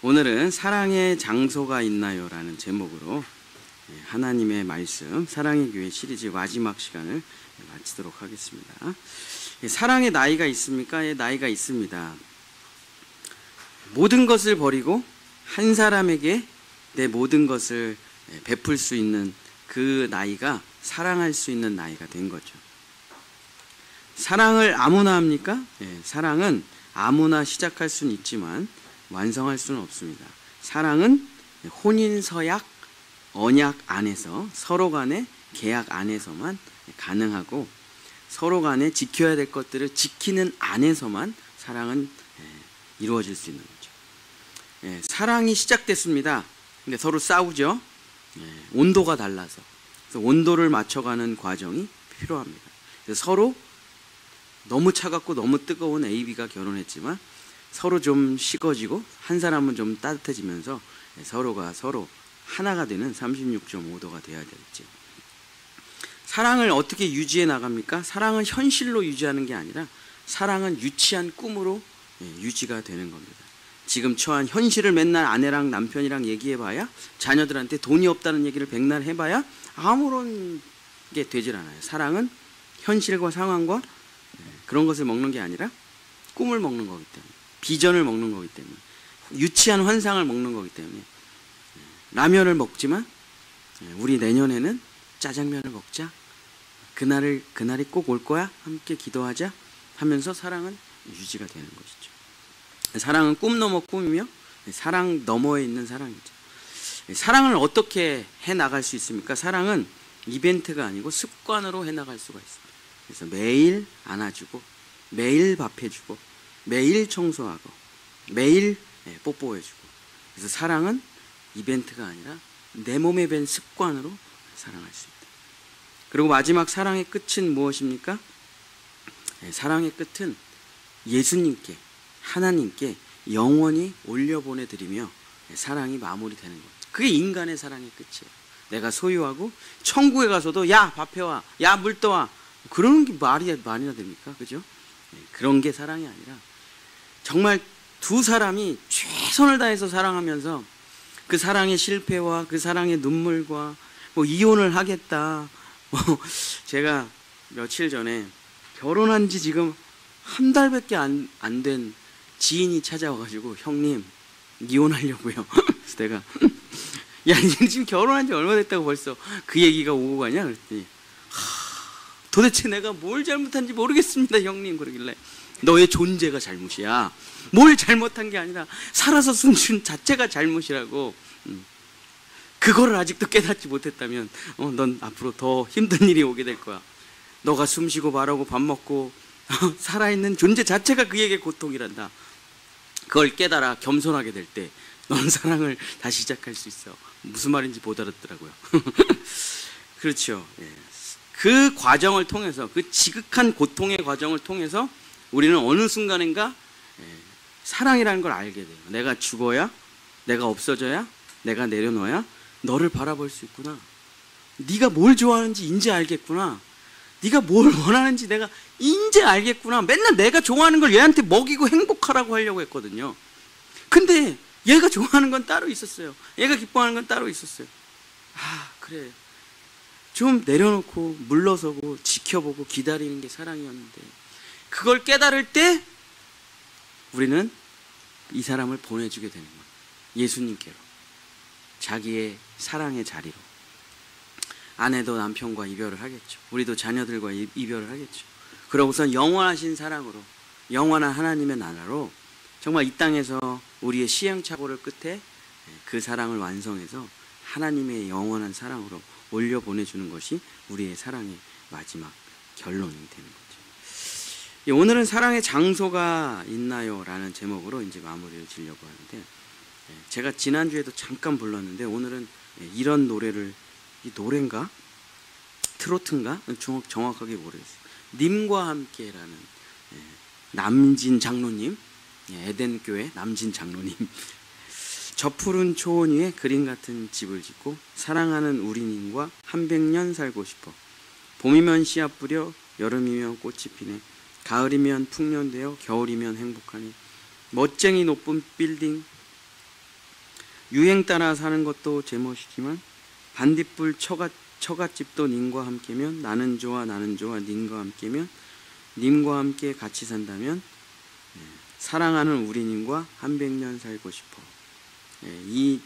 오늘은 사랑의 장소가 있나요? 라는 제목으로 하나님의 말씀 사랑의 교회 시리즈 마지막 시간을 마치도록 하겠습니다. 사랑의 나이가 있습니까? 예, 나이가 있습니다. 모든 것을 버리고 한 사람에게 내 모든 것을 베풀 수 있는 그 나이가 사랑할 수 있는 나이가 된 거죠. 사랑을 아무나 합니까? 예, 사랑은 아무나 시작할 수는 있지만 완성할 수는 없습니다. 사랑은 혼인 서약, 언약 안에서 서로 간의 계약 안에서만 가능하고 서로 간에 지켜야 될 것들을 지키는 안에서만 사랑은 이루어질 수 있는 거죠. 사랑이 시작됐습니다. 근데 서로 싸우죠. 온도가 달라서. 그래서 온도를 맞춰가는 과정이 필요합니다. 그래서 서로 너무 차갑고 너무 뜨거운 AB가 결혼했지만 서로 좀 식어지고 한 사람은 좀 따뜻해지면서 서로가 서로 하나가 되는 36.5도가 돼야 될지. 사랑을 어떻게 유지해 나갑니까? 사랑은 현실로 유지하는 게 아니라 사랑은 유치한 꿈으로 유지가 되는 겁니다. 지금 처한 현실을 맨날 아내랑 남편이랑 얘기해봐야, 자녀들한테 돈이 없다는 얘기를 백날 해봐야 아무런 게 되질 않아요. 사랑은 현실과 상황과 그런 것을 먹는 게 아니라 꿈을 먹는 거기 때문에, 비전을 먹는 거기 때문에, 유치한 환상을 먹는 거기 때문에. 라면을 먹지만 우리 내년에는 짜장면을 먹자, 그날이 꼭 올 거야, 함께 기도하자 하면서 사랑은 유지가 되는 것이죠. 사랑은 꿈 넘어 꿈이며 사랑 너머에 있는 사랑이죠. 사랑을 어떻게 해나갈 수 있습니까? 사랑은 이벤트가 아니고 습관으로 해나갈 수가 있습니다. 그래서 매일 안아주고, 매일 밥해주고, 매일 청소하고, 매일 뽀뽀해주고. 그래서 사랑은 이벤트가 아니라 내 몸에 밴 습관으로 사랑할 수 있다. 그리고 마지막 사랑의 끝은 무엇입니까? 사랑의 끝은 예수님께, 하나님께 영원히 올려보내드리며 사랑이 마무리되는 것. 그게 인간의 사랑의 끝이에요. 내가 소유하고 천국에 가서도 야 밥 해와, 야 물 떠와, 그런 게 말이나 됩니까? 그죠? 그런 게 사랑이 아니라 정말 두 사람이 최선을 다해서 사랑하면서 그 사랑의 실패와 그 사랑의 눈물과 뭐 이혼을 하겠다. 제가 며칠 전에 결혼한 지 지금 한 달밖에 안 된 지인이 찾아와가지고 형님 이혼하려고요. 그래서 내가 야 지금 결혼한 지 얼마 됐다고 벌써 그 얘기가 오고 가냐 그랬더니 도대체 내가 뭘 잘못한지 모르겠습니다 형님 그러길래, 너의 존재가 잘못이야. 뭘 잘못한 게 아니라 살아서 숨쉰 자체가 잘못이라고. 그거를 아직도 깨닫지 못했다면 넌 앞으로 더 힘든 일이 오게 될 거야. 너가 숨쉬고 말하고 밥 먹고 살아있는 존재 자체가 그에게 고통이란다. 그걸 깨달아 겸손하게 될 때 넌 사랑을 다시 시작할 수 있어. 무슨 말인지 못 알아듣더라고요. 그렇죠. 그 과정을 통해서, 그 지극한 고통의 과정을 통해서 우리는 어느 순간인가 사랑이라는 걸 알게 돼요. 내가 죽어야, 내가 없어져야, 내가 내려놓아야 너를 바라볼 수 있구나. 네가 뭘 좋아하는지 인제 알겠구나. 네가 뭘 원하는지 내가 인제 알겠구나. 맨날 내가 좋아하는 걸 얘한테 먹이고 행복하라고 하려고 했거든요. 근데 얘가 좋아하는 건 따로 있었어요. 얘가 기뻐하는 건 따로 있었어요. 아 그래, 좀 내려놓고 물러서고 지켜보고 기다리는 게 사랑이었는데, 그걸 깨달을 때 우리는 이 사람을 보내주게 되는 거예요. 예수님께로, 자기의 사랑의 자리로. 아내도 남편과 이별을 하겠죠. 우리도 자녀들과 이별을 하겠죠. 그러고선 영원하신 사랑으로, 영원한 하나님의 나라로 정말 이 땅에서 우리의 시행착오를 끝에 그 사랑을 완성해서 하나님의 영원한 사랑으로 올려보내주는 것이 우리의 사랑의 마지막 결론이 되는 거죠. 오늘은 사랑의 장소가 있나요? 라는 제목으로 이제 마무리를 지려고 하는데, 제가 지난주에도 잠깐 불렀는데 오늘은 이런 노래를, 이 노래인가? 트로트인가? 정확하게 모르겠어요. 님과 함께라는 남진 장로님, 에덴교회 남진 장로님. 저 푸른 초원 위에 그림 같은 집을 짓고 사랑하는 우리님과 100년 살고 싶어. 봄이면 씨앗 뿌려, 여름이면 꽃이 피네. 가을이면 풍년되어 겨울이면 행복하니. 멋쟁이 높은 빌딩 유행 따라 사는 것도 제멋이지만 반딧불 처갓집도 님과 함께면 나는 좋아 님과 함께면 님과 함께 같이 산다면 사랑하는 우리님과 한백년 살고 싶어. 이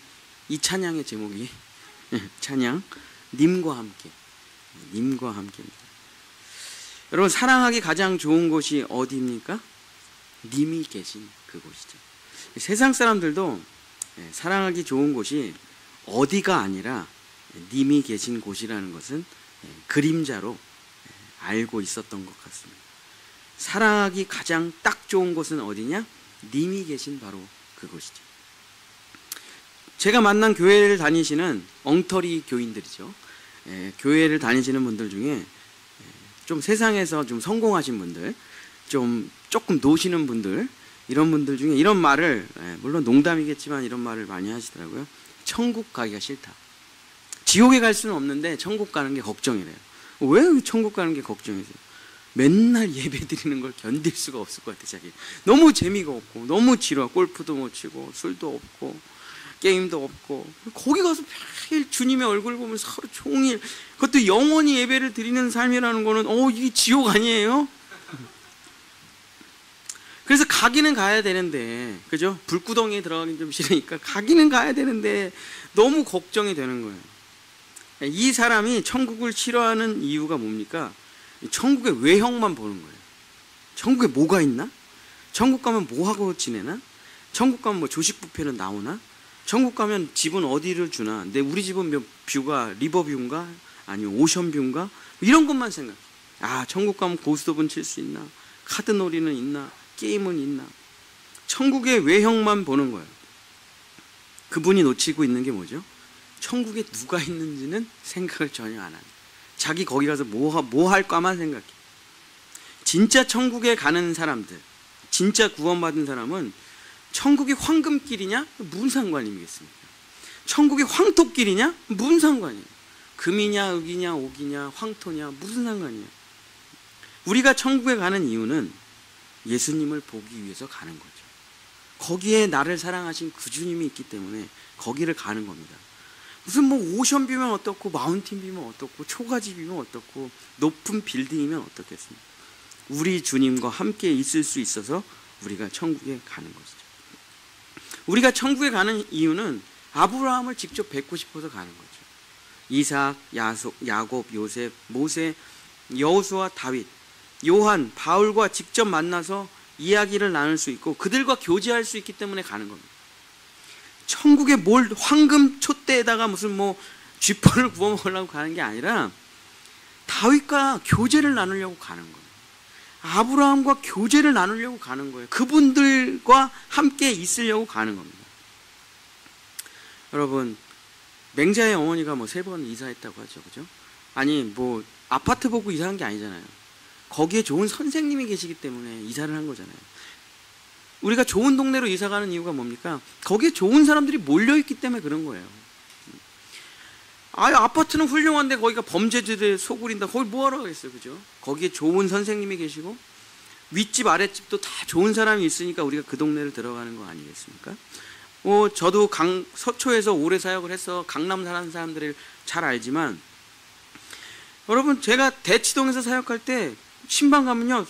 찬양의 제목이 찬양 님과 함께, 님과 함께입니다. 여러분, 사랑하기 가장 좋은 곳이 어디입니까? 님이 계신 그곳이죠. 세상 사람들도 사랑하기 좋은 곳이 어디가 아니라 님이 계신 곳이라는 것은 그림자로 알고 있었던 것 같습니다. 사랑하기 가장 딱 좋은 곳은 어디냐? 님이 계신 바로 그곳이죠. 제가 만난 교회를 다니시는 엉터리 교인들이죠. 교회를 다니시는 분들 중에 좀 세상에서 좀 성공하신 분들, 조금 노시는 분들, 이런 분들 중에 이런 말을, 물론 농담이겠지만 이런 말을 많이 하시더라고요. 천국 가기가 싫다. 지옥에 갈 수는 없는데 천국 가는 게 걱정이래요. 왜 천국 가는 게 걱정이세요? 맨날 예배 드리는 걸 견딜 수가 없을 것 같아. 자기 너무 재미가 없고 너무 지루하고 골프도 못 치고 술도 없고 게임도 없고 거기 가서 매일 주님의 얼굴 보면서 하루 종일, 그것도 영원히 예배를 드리는 삶이라는 거는 이게 지옥 아니에요? 그래서 가기는 가야 되는데, 그죠? 불구덩이에 들어가긴 좀 싫으니까 가기는 가야 되는데 너무 걱정이 되는 거예요. 이 사람이 천국을 싫어하는 이유가 뭡니까? 천국의 외형만 보는 거예요. 천국에 뭐가 있나? 천국 가면 뭐 하고 지내나? 천국 가면 뭐 조식 뷔페는 나오나? 천국 가면 집은 어디를 주나? 근데 우리 집은 뷰가 리버뷰인가? 아니면 오션뷰인가? 이런 것만 생각해. 천국 가면 고스톱은 칠 수 있나? 카드놀이는 있나? 게임은 있나? 천국의 외형만 보는 거예요. 그분이 놓치고 있는 게 뭐죠? 천국에 누가 있는지는 생각을 전혀 안 하는. 자기 거기 가서 뭐 할까만 생각해. 진짜 천국에 가는 사람들, 진짜 구원받은 사람은 천국이 황금길이냐? 무슨 상관이겠습니까? 천국이 황토길이냐? 무슨 상관이에요? 금이냐, 옥이냐, 옥이냐, 황토냐, 무슨 상관이에요? 우리가 천국에 가는 이유는 예수님을 보기 위해서 가는 거죠. 거기에 나를 사랑하신 그 주님이 있기 때문에 거기를 가는 겁니다. 무슨 오션뷰면 어떻고, 마운틴뷰면 어떻고, 초가집이면 어떻고, 높은 빌딩이면 어떻겠습니까? 우리 주님과 함께 있을 수 있어서 우리가 천국에 가는 것이죠. 우리가 천국에 가는 이유는 아브라함을 직접 뵙고 싶어서 가는 거죠. 이삭, 야곱, 요셉, 모세, 여호수아, 다윗, 요한, 바울과 직접 만나서 이야기를 나눌 수 있고 그들과 교제할 수 있기 때문에 가는 겁니다. 천국에 뭘 황금 촛대에다가 무슨 쥐포를 구워 먹으려고 가는 게 아니라 다윗과 교제를 나누려고 가는 거예요. 아브라함과 교제를 나누려고 가는 거예요. 그분들과 함께 있으려고 가는 겁니다. 여러분, 맹자의 어머니가 3번 이사했다고 하죠. 그죠? 아니, 아파트 보고 이사한 게 아니잖아요. 거기에 좋은 선생님이 계시기 때문에 이사를 한 거잖아요. 우리가 좋은 동네로 이사 가는 이유가 뭡니까? 거기에 좋은 사람들이 몰려있기 때문에 그런 거예요. 아파트는 훌륭한데 거기가 범죄들의 소굴인다. 거기 뭐하러 가겠어요? 그죠? 거기에 좋은 선생님이 계시고 윗집 아랫집도 다 좋은 사람이 있으니까 우리가 그 동네를 들어가는 거 아니겠습니까? 저도 서초에서 오래 사역을 해서 강남 사는 사람들을 잘 알지만, 여러분, 제가 대치동에서 사역할 때 신방 가면요,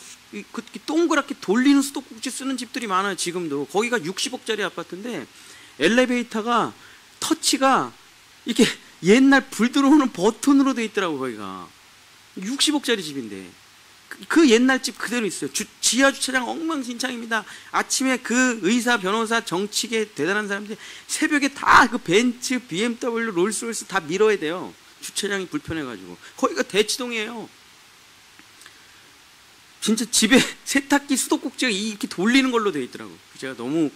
동그랗게 돌리는 수도꼭지 쓰는 집들이 많아요. 지금도. 거기가 60억짜리 아파트인데 엘리베이터가 터치가 이렇게 옛날 불 들어오는 버튼으로 돼 있더라고. 거기가 60억짜리 집인데 그 옛날 집 그대로 있어요. 지하 주차장 엉망진창입니다. 아침에 그 의사, 변호사, 정치계 대단한 사람들이 새벽에 다 그 벤츠, BMW, 롤스로이스 다 밀어야 돼요. 주차장이 불편해가지고. 거기가 대치동이에요. 진짜 집에 세탁기 수도꼭지가 이렇게 돌리는 걸로 돼 있더라고. 제가 너무,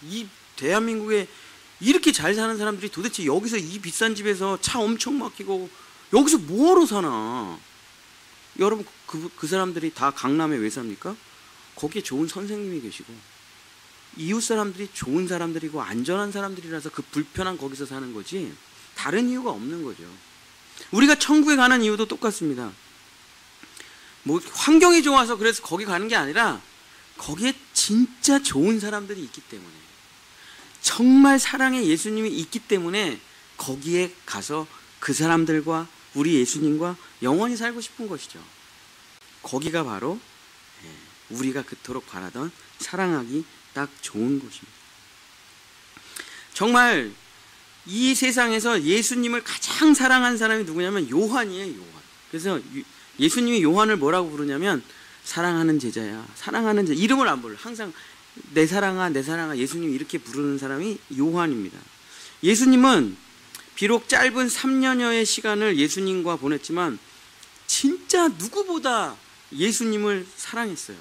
이 대한민국에 이렇게 잘 사는 사람들이 도대체 여기서 이 비싼 집에서 차 엄청 막히고 여기서 뭐하러 사나? 여러분, 그 사람들이 다 강남에 왜 삽니까? 거기에 좋은 선생님이 계시고 이웃 사람들이 좋은 사람들이고 안전한 사람들이라서 그 불편한 거기서 사는 거지 다른 이유가 없는 거죠. 우리가 천국에 가는 이유도 똑같습니다. 환경이 좋아서 그래서 거기 가는 게 아니라 거기에 진짜 좋은 사람들이 있기 때문에, 정말 사랑의 예수님이 있기 때문에 거기에 가서 그 사람들과 우리 예수님과 영원히 살고 싶은 것이죠. 거기가 바로 우리가 그토록 바라던 사랑하기 딱 좋은 곳입니다. 정말 이 세상에서 예수님을 가장 사랑한 사람이 누구냐면 요한이에요. 요한. 그래서 예수님이 요한을 뭐라고 부르냐면 사랑하는 제자야, 사랑하는 제자. 이름을 안 불러. 항상 내 사랑아, 내 사랑아. 예수님이 이렇게 부르는 사람이 요한입니다. 예수님은 비록 짧은 3년여의 시간을 예수님과 보냈지만 진짜 누구보다 예수님을 사랑했어요.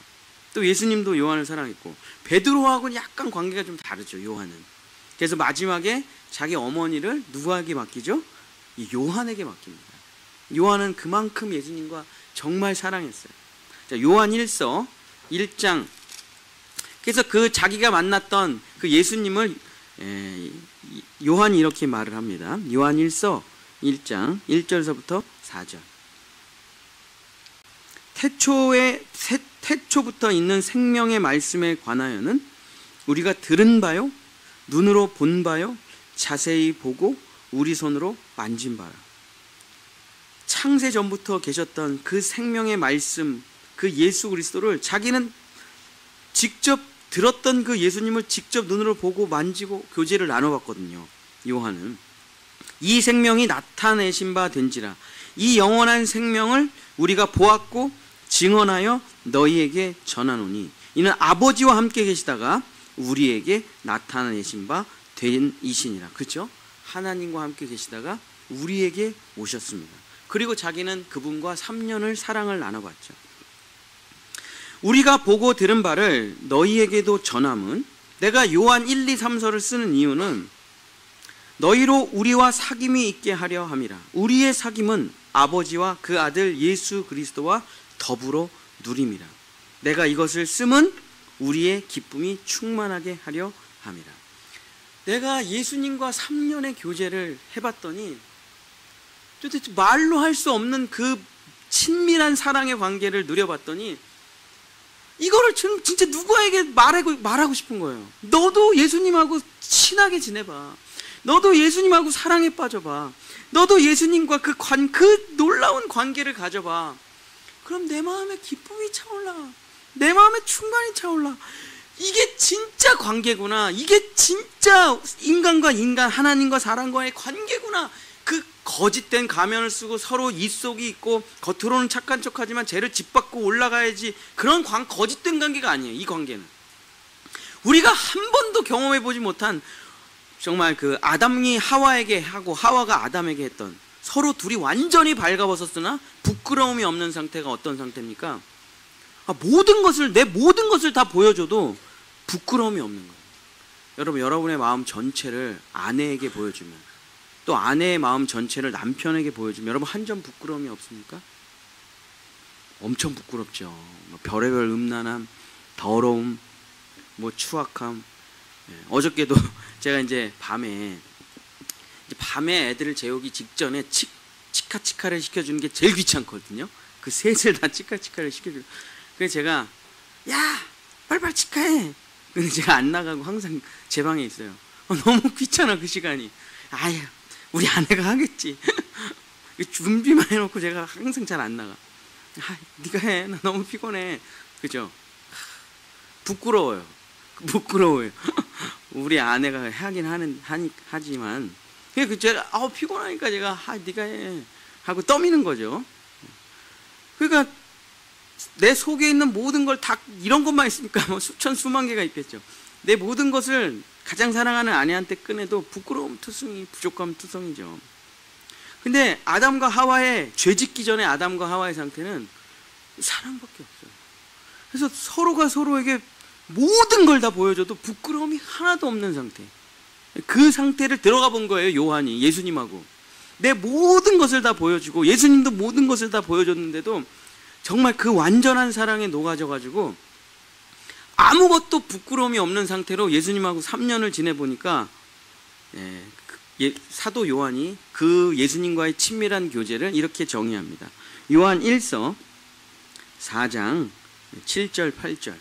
또 예수님도 요한을 사랑했고, 베드로하고는 약간 관계가 좀 다르죠, 요한은. 그래서 마지막에 자기 어머니를 누구에게 맡기죠? 이 요한에게 맡깁니다. 요한은 그만큼 예수님과 정말 사랑했어요. 자, 요한 1서 1장. 그래서 그 자기가 만났던 그 예수님을 요한이 이렇게 말을 합니다. 요한 1서 1장 1절서부터 4절. 태초부터 있는 생명의 말씀에 관하여는 우리가 들은 바요, 눈으로 본 바요, 자세히 보고 우리 손으로 만진 바라. 창세 전부터 계셨던 그 생명의 말씀, 그 예수 그리스도를 자기는 직접 들었던 그 예수님을 직접 눈으로 보고 만지고 교제를 나눠봤거든요. 요한은 이 생명이 나타내신 바 된지라. 이 영원한 생명을 우리가 보았고 증언하여 너희에게 전하노니 이는 아버지와 함께 계시다가 우리에게 나타내신 바 된 이시니라. 그렇죠? 하나님과 함께 계시다가 우리에게 오셨습니다. 그리고 자기는 그분과 3년을 사랑을 나눠봤죠. 우리가 보고 들은 바를 너희에게도 전함은, 내가 요한 1, 2, 3서를 쓰는 이유는 너희로 우리와 사귐이 있게 하려 함이라. 우리의 사귐은 아버지와 그 아들 예수 그리스도와 더불어 누림이라. 내가 이것을 쓰면 우리의 기쁨이 충만하게 하려 함이라. 내가 예수님과 3년의 교제를 해봤더니 도대체 말로 할 수 없는 그 친밀한 사랑의 관계를 누려봤더니 이거를 진짜 누구에게 말하고 싶은 거예요. 너도 예수님하고 친하게 지내봐. 너도 예수님하고 사랑에 빠져봐. 너도 예수님과 그 놀라운 관계를 가져봐. 그럼 내 마음에 기쁨이 차올라. 내 마음에 충만이 차올라. 이게 진짜 관계구나. 이게 진짜 인간과 인간, 하나님과 사람과의 관계구나. 그 거짓된 가면을 쓰고 서로 입속이 있고 겉으로는 착한 척하지만 죄를 짓밟고 올라가야지, 그런 거짓된 관계가 아니에요. 이 관계는 우리가 한 번도 경험해 보지 못한, 정말 그 아담이 하와에게 하고 하와가 아담에게 했던, 서로 둘이 완전히 발가벗었으나 부끄러움이 없는 상태가 어떤 상태입니까? 내 모든 것을 다 보여줘도 부끄러움이 없는 거예요. 여러분, 여러분의 마음 전체를 아내에게 보여주면, 또 아내의 마음 전체를 남편에게 보여주면 여러분 한 점 부끄러움이 없습니까? 엄청 부끄럽죠. 별의별 음란함, 더러움, 추악함. 어저께도 제가 이제 밤에 애들을 재우기 직전에 치카치카를 시켜주는 게 제일 귀찮거든요. 그 셋을 다 치카치카를 시켜주고, 그래서 제가 야 빨리빨리 치카해. 근데 제가 안 나가고 항상 제 방에 있어요. 너무 귀찮아 그 시간이. 아유, 우리 아내가 하겠지. 준비만 해놓고 제가 항상 잘 안 나가. 네가 해. 나 너무 피곤해. 그죠? 부끄러워요. 우리 아내가 하긴 하지만, 제가 피곤하니까 제가 네가 해 하고 떠미는 거죠. 그러니까 내 속에 있는 모든 걸 다 이런 것만 있으니까 수천 수만 개가 있겠죠. 내 모든 것을 가장 사랑하는 아내한테 꺼내도 부끄러움 투성이, 부족감 투성이죠. 근데 아담과 하와의, 죄짓기 전에 아담과 하와의 상태는 사랑밖에 없어요. 그래서 서로가 서로에게 모든 걸 다 보여줘도 부끄러움이 하나도 없는 상태. 그 상태를 들어가 본 거예요, 요한이. 예수님하고 내 모든 것을 다 보여주고 예수님도 모든 것을 다 보여줬는데도 정말 그 완전한 사랑에 녹아져가지고 아무것도 부끄러움이 없는 상태로 예수님하고 3년을 지내보니까 사도 요한이 그 예수님과의 친밀한 교제를 이렇게 정의합니다. 요한 1서 4장 7절 8절.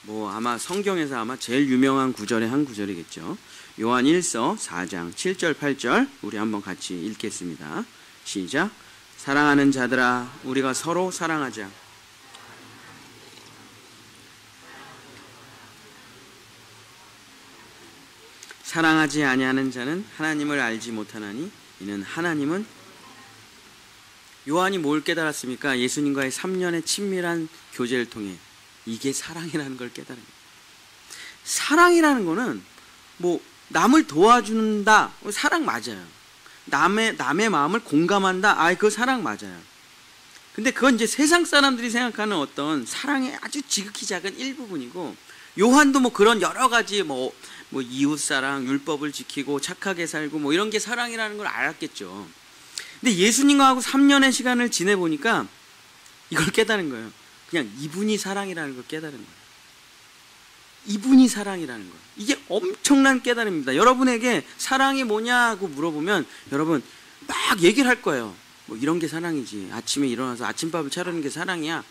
뭐 아마 성경에서 아마 제일 유명한 구절의 한 구절이겠죠. 요한 1서 4장 7절 8절 우리 한번 같이 읽겠습니다. 시작. 사랑하는 자들아 우리가 서로 사랑하자. 사랑하지 아니하는 자는 하나님을 알지 못하나니 이는 하나님은. 요한이 뭘 깨달았습니까? 예수님과의 3년의 친밀한 교제를 통해 이게 사랑이라는 걸 깨달습니다. 사랑이라는 거는 뭐 남을 도와준다, 사랑 맞아요. 남의 마음을 공감한다, 그거 사랑 맞아요. 근데 그건 이제 세상 사람들이 생각하는 어떤 사랑의 아주 지극히 작은 일부분이고, 요한도 뭐 그런 여러 가지 뭐 이웃사랑, 율법을 지키고 착하게 살고 뭐 이런 게 사랑이라는 걸 알았겠죠. 근데 예수님하고 3년의 시간을 지내보니까 이걸 깨달은 거예요. 그냥 이분이 사랑이라는 걸 깨달은 거예요. 이분이 사랑이라는 거예요. 이게 엄청난 깨달음입니다. 여러분에게 사랑이 뭐냐고 물어보면 여러분 막 얘기를 할 거예요. 뭐 이런 게 사랑이지. 아침에 일어나서 아침밥을 차리는 게 사랑이야.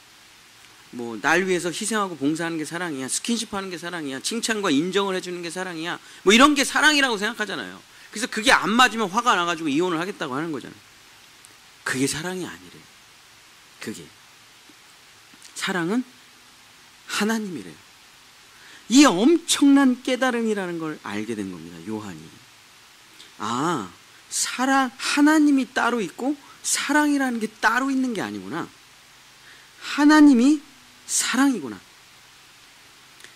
뭐 날 위해서 희생하고 봉사하는 게 사랑이야. 스킨십 하는 게 사랑이야. 칭찬과 인정을 해주는 게 사랑이야. 뭐 이런 게 사랑이라고 생각하잖아요. 그래서 그게 안 맞으면 화가 나가지고 이혼을 하겠다고 하는 거잖아요. 그게 사랑이 아니래요. 그게 사랑은 하나님이래요. 이 엄청난 깨달음이라는 걸 알게 된 겁니다. 요한이. 사랑, 하나님이 따로 있고 사랑이라는 게 따로 있는 게 아니구나. 하나님이 사랑이구나.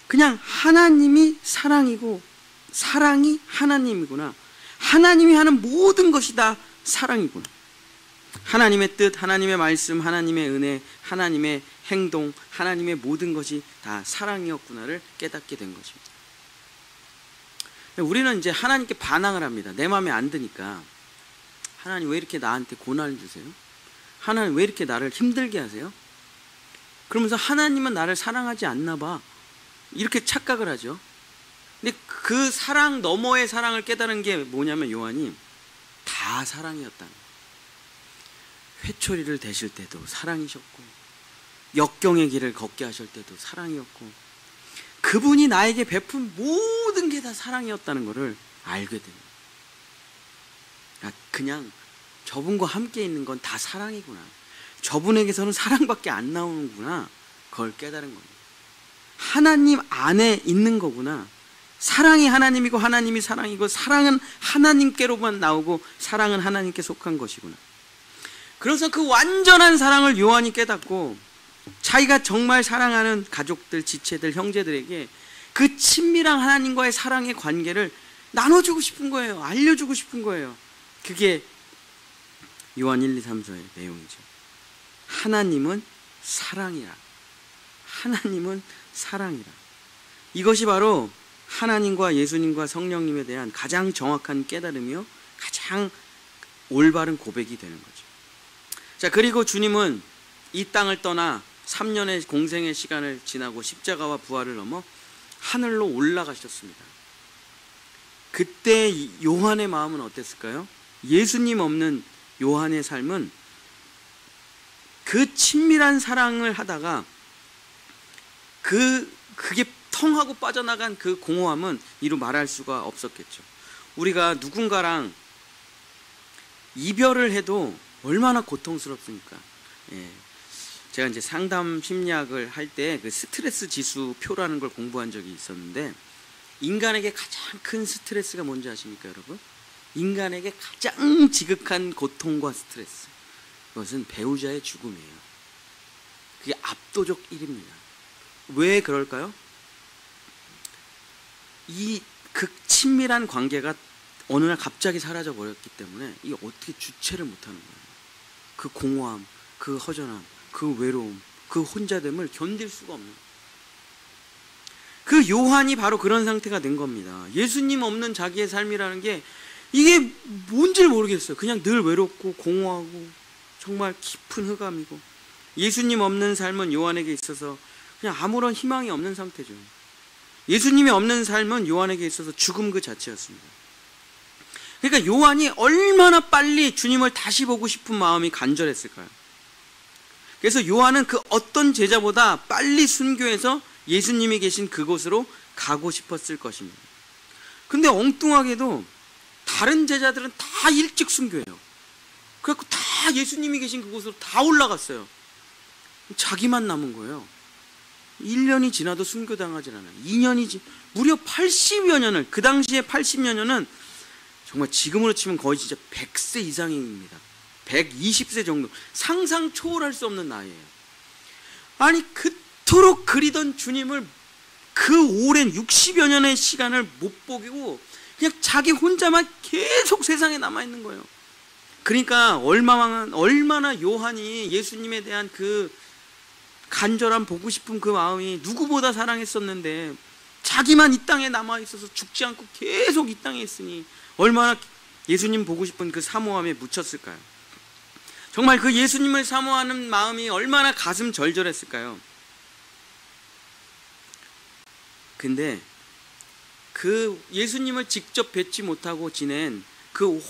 그냥 하나님이 사랑이고 사랑이 하나님이구나. 하나님이 하는 모든 것이 다 사랑이구나. 하나님의 뜻, 하나님의 말씀, 하나님의 은혜, 하나님의 행동, 하나님의 모든 것이 다 사랑이었구나를 깨닫게 된 것입니다. 우리는 이제 하나님께 반항을 합니다. 내 마음에 안 드니까. 하나님 왜 이렇게 나한테 고난을 주세요? 하나님 왜 이렇게 나를 힘들게 하세요? 그러면서 하나님은 나를 사랑하지 않나 봐. 이렇게 착각을 하죠. 근데 그 사랑 너머의 사랑을 깨달은 게 뭐냐면 요한이 다 사랑이었다는 거예요. 회초리를 대실 때도 사랑이셨고 역경의 길을 걷게 하실 때도 사랑이었고 그분이 나에게 베푼 모든 게 다 사랑이었다는 것을 알게 됩니다. 그냥 저분과 함께 있는 건 다 사랑이구나. 저분에게서는 사랑밖에 안 나오는구나. 그걸 깨달은 겁니다. 하나님 안에 있는 거구나. 사랑이 하나님이고 하나님이 사랑이고 사랑은 하나님께로만 나오고 사랑은 하나님께 속한 것이구나. 그래서 그 완전한 사랑을 요한이 깨닫고 자기가 정말 사랑하는 가족들, 지체들, 형제들에게 그 친밀한 하나님과의 사랑의 관계를 나눠주고 싶은 거예요. 알려주고 싶은 거예요. 그게 요한 1, 2, 3서의 내용이죠. 하나님은 사랑이라. 하나님은 사랑이라. 이것이 바로 하나님과 예수님과 성령님에 대한 가장 정확한 깨달음이요 가장 올바른 고백이 되는 거죠. 자, 그리고 주님은 이 땅을 떠나 3년의 공생의 시간을 지나고 십자가와 부활을 넘어 하늘로 올라가셨습니다. 그때 요한의 마음은 어땠을까요? 예수님 없는 요한의 삶은 그 친밀한 사랑을 하다가 그게 텅 하고 빠져나간 그 공허함은 이루 말할 수가 없었겠죠. 우리가 누군가랑 이별을 해도 얼마나 고통스럽습니까? 제가 이제 상담 심리학을 할 때 그 스트레스 지수 표라는 걸 공부한 적이 있었는데 인간에게 가장 큰 스트레스가 뭔지 아십니까, 여러분? 인간에게 가장 지극한 고통과 스트레스. 그것은 배우자의 죽음이에요. 그게 압도적 1위입니다. 왜 그럴까요? 이 극친밀한 관계가 어느 날 갑자기 사라져 버렸기 때문에 이게 어떻게 주체를 못하는 거예요. 그 공허함, 그 허전함, 그 외로움, 그 혼자됨을 견딜 수가 없는 거예요. 그 요한이 바로 그런 상태가 된 겁니다. 예수님 없는 자기의 삶이라는 게 이게 뭔지를 모르겠어요. 그냥 늘 외롭고 공허하고 정말 깊은 흑암이고 예수님 없는 삶은 요한에게 있어서 그냥 아무런 희망이 없는 상태죠. 예수님이 없는 삶은 요한에게 있어서 죽음 그 자체였습니다. 그러니까 요한이 얼마나 빨리 주님을 다시 보고 싶은 마음이 간절했을까요? 그래서 요한은 그 어떤 제자보다 빨리 순교해서 예수님이 계신 그곳으로 가고 싶었을 것입니다. 근데 엉뚱하게도 다른 제자들은 다 일찍 순교해요. 그래갖고 다 예수님이 계신 그곳으로 다 올라갔어요. 자기만 남은 거예요. 1년이 지나도 순교당하지 않아요. 2년이 무려 80여 년을, 그 당시에 80여 년은 정말 지금으로 치면 거의 진짜 100세 이상입니다. 120세 정도, 상상 초월할 수 없는 나이예요. 아니 그토록 그리던 주님을 그 오랜 60여 년의 시간을 못 보고 그냥 자기 혼자만 계속 세상에 남아있는 거예요. 그러니까 얼마나 요한이 예수님에 대한 그 간절한 보고 싶은 그 마음이 누구보다 사랑했었는데 자기만 이 땅에 남아있어서 죽지 않고 계속 이 땅에 있으니 얼마나 예수님 보고 싶은 그 사모함에 묻혔을까요? 정말 그 예수님을 사모하는 마음이 얼마나 가슴 절절했을까요? 근데 그 예수님을 직접 뵙지 못하고 지낸 그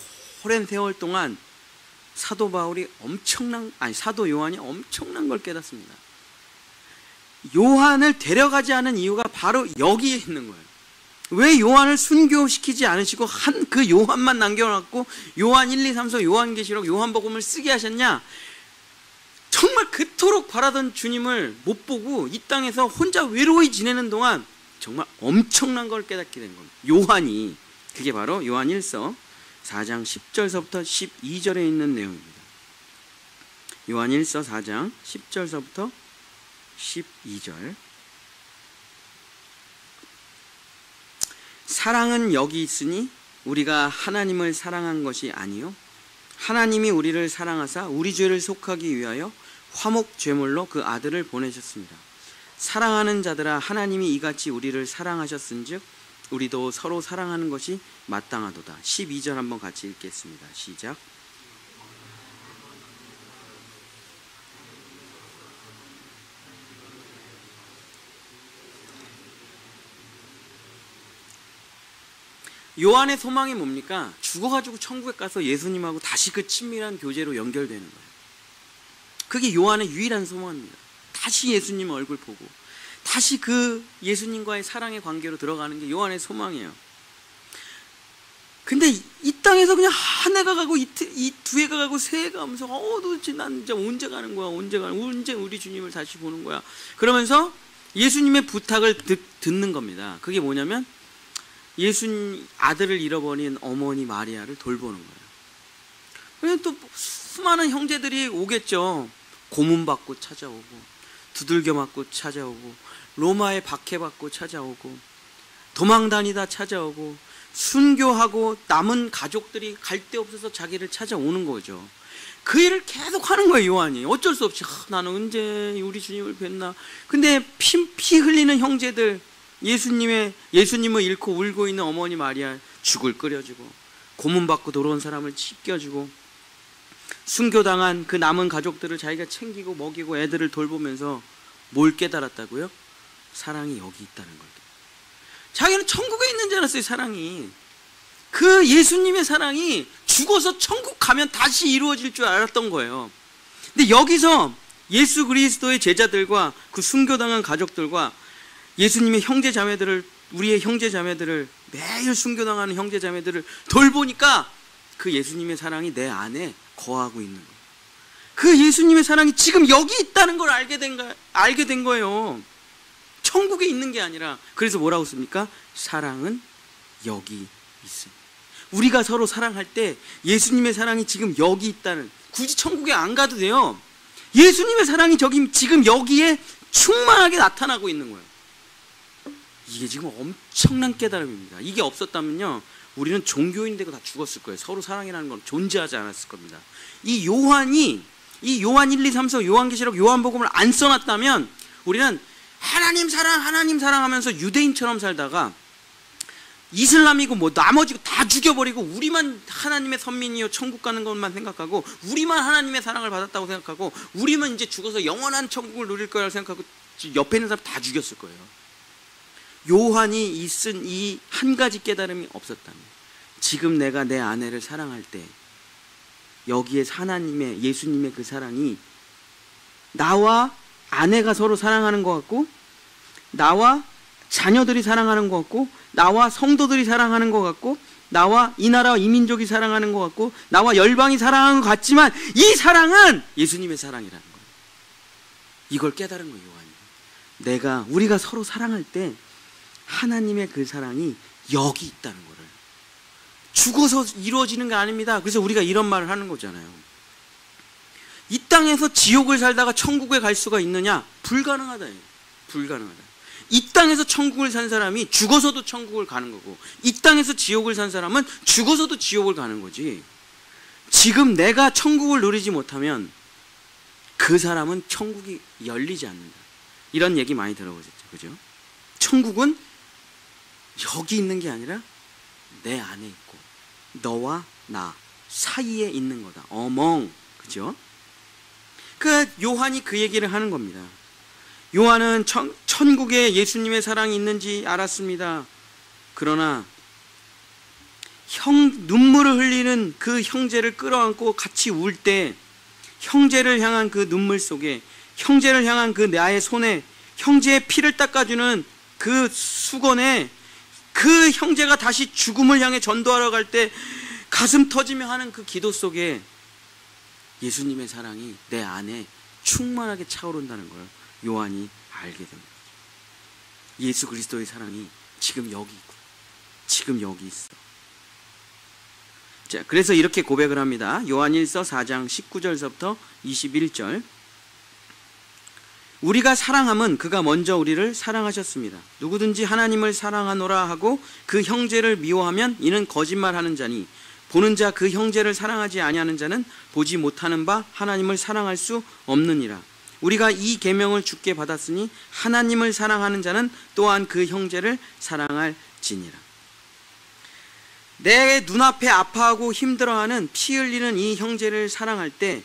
오랜 세월 동안 사도 요한이 엄청난 걸 깨닫습니다. 요한을 데려가지 않은 이유가 바로 여기에 있는 거예요. 왜 요한을 순교시키지 않으시고 그 요한만 남겨놨고 요한 1, 2, 3, 4, 요한계시록, 요한복음을 쓰게 하셨냐? 정말 그토록 바라던 주님을 못 보고 이 땅에서 혼자 외로이 지내는 동안 정말 엄청난 걸 깨닫게 된 겁니다. 요한이, 그게 바로 요한 1서 4장 10절서부터 12절에 있는 내용입니다. 요한 1서 4장 10절서부터 12절. 사랑은 여기 있으니 우리가 하나님을 사랑한 것이 아니요 하나님이 우리를 사랑하사 우리 죄를 속하기 위하여 화목 제물로 그 아들을 보내셨습니다. 사랑하는 자들아, 하나님이 이같이 우리를 사랑하셨은즉 우리도 서로 사랑하는 것이 마땅하도다. 12절 한번 같이 읽겠습니다. 시작. 요한의 소망이 뭡니까? 죽어가지고 천국에 가서 예수님하고 다시 그 친밀한 교제로 연결되는 거예요. 그게 요한의 유일한 소망입니다. 다시 예수님 얼굴 보고 다시 그 예수님과의 사랑의 관계로 들어가는 게 요한의 소망이에요. 근데 이 땅에서 그냥 한 해가 가고 이 두 해가 가고 세 해가 가면서 도대체 난 진짜 언제 가는 거야? 언제 우리 주님을 다시 보는 거야? 그러면서 예수님의 부탁을 듣는 겁니다. 그게 뭐냐면 예수님 아들을 잃어버린 어머니 마리아를 돌보는 거예요. 또 수많은 형제들이 오겠죠. 고문받고 찾아오고 두들겨 맞고 찾아오고 로마에 박해받고 찾아오고 도망다니다 찾아오고 순교하고 남은 가족들이 갈 데 없어서 자기를 찾아오는 거죠. 그 일을 계속 하는 거예요. 요한이 어쩔 수 없이 나는 언제 우리 주님을 뵀나. 근데 피 흘리는 형제들, 예수님을 잃고 울고 있는 어머니 마리아 죽을 끓여주고 고문받고 돌아온 사람을 씻겨주고 순교당한 그 남은 가족들을 자기가 챙기고 먹이고 애들을 돌보면서 뭘 깨달았다고요? 사랑이 여기 있다는 걸. 자기는 천국에 있는 줄 알았어요. 사랑이. 그 예수님의 사랑이 죽어서 천국 가면 다시 이루어질 줄 알았던 거예요. 근데 여기서 예수 그리스도의 제자들과 그 순교당한 가족들과 예수님의 형제자매들을, 우리의 형제자매들을, 매일 순교당하는 형제자매들을 돌보니까 그 예수님의 사랑이 내 안에 거하고 있는 거예요. 그 예수님의 사랑이 지금 여기 있다는 걸 알게 된 거예요. 천국에 있는 게 아니라. 그래서 뭐라고 씁니까? 사랑은 여기 있습니다. 우리가 서로 사랑할 때 예수님의 사랑이 지금 여기 있다는, 굳이 천국에 안 가도 돼요. 예수님의 사랑이 지금 여기에 충만하게 나타나고 있는 거예요. 이게 지금 엄청난 깨달음입니다. 이게 없었다면요, 우리는 종교인 되고 다 죽었을 거예요. 서로 사랑이라는 건 존재하지 않았을 겁니다. 이 요한 1, 2, 3, 4, 요한계시록, 요한복음을 안 써놨다면 우리는 하나님 사랑 하면서 유대인처럼 살다가 이슬람이고 뭐 나머지 다 죽여버리고 우리만 하나님의 선민이요 천국 가는 것만 생각하고 우리만 하나님의 사랑을 받았다고 생각하고 우리만 이제 죽어서 영원한 천국을 누릴 거라고 생각하고 옆에 있는 사람 다 죽였을 거예요. 요한이 쓴 이 한 가지 깨달음이 없었다면, 지금 내가 내 아내를 사랑할 때 여기에 예수님의 그 사랑이 나와 아내가 서로 사랑하는 것 같고 나와 자녀들이 사랑하는 것 같고, 나와 성도들이 사랑하는 것 같고, 나와 이 나라와 이 민족이 사랑하는 것 같고, 나와 열방이 사랑하는 것 같지만 이 사랑은 예수님의 사랑이라는 거예요. 이걸 깨달은 거예요, 요한이. 우리가 서로 사랑할 때 하나님의 그 사랑이 여기 있다는 거를. 죽어서 이루어지는 게 아닙니다. 그래서 우리가 이런 말을 하는 거잖아요. 이 땅에서 지옥을 살다가 천국에 갈 수가 있느냐? 불가능하다. 불가능하다. 이 땅에서 천국을 산 사람이 죽어서도 천국을 가는 거고, 이 땅에서 지옥을 산 사람은 죽어서도 지옥을 가는 거지. 지금 내가 천국을 누리지 못하면 그 사람은 천국이 열리지 않는다. 이런 얘기 많이 들어보셨죠, 그죠? 천국은 여기 있는 게 아니라 내 안에 있고 너와 나 사이에 있는 거다. 어멍, 그죠? 그 요한이 그 얘기를 하는 겁니다. 요한은 천국에 예수님의 사랑이 있는지 알았습니다. 그러나 눈물을 흘리는 그 형제를 끌어안고 같이 울 때, 형제를 향한 그 눈물 속에, 형제를 향한 그 나의 손에, 형제의 피를 닦아주는 그 수건에, 그 형제가 다시 죽음을 향해 전도하러 갈 때 가슴 터지며 하는 그 기도 속에 예수님의 사랑이 내 안에 충만하게 차오른다는 걸 요한이 알게 됩니다. 예수 그리스도의 사랑이 지금 여기 있고, 지금 여기 있어. 자, 그래서 이렇게 고백을 합니다. 요한일서 4장 19절서부터 21절. 우리가 사랑함은 그가 먼저 우리를 사랑하셨습니다. 누구든지 하나님을 사랑하노라 하고 그 형제를 미워하면 이는 거짓말하는 자니, 보는 자 그 형제를 사랑하지 아니하는 자는 보지 못하는 바 하나님을 사랑할 수 없느니라. 우리가 이 계명을 주께 받았으니 하나님을 사랑하는 자는 또한 그 형제를 사랑할지니라. 내 눈앞에 아파하고 힘들어하는 피 흘리는 이 형제를 사랑할 때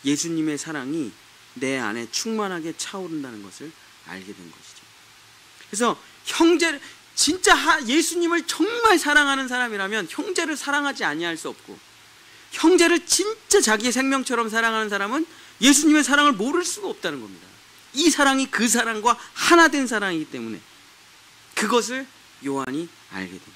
예수님의 사랑이 내 안에 충만하게 차오른다는 것을 알게 된 것이죠. 그래서 형제를 진짜 예수님을 정말 사랑하는 사람이라면 형제를 사랑하지 아니할 수 없고, 형제를 진짜 자기의 생명처럼 사랑하는 사람은 예수님의 사랑을 모를 수가 없다는 겁니다. 이 사랑이 그 사랑과 하나 된 사랑이기 때문에 그것을 요한이 알게 됩니다.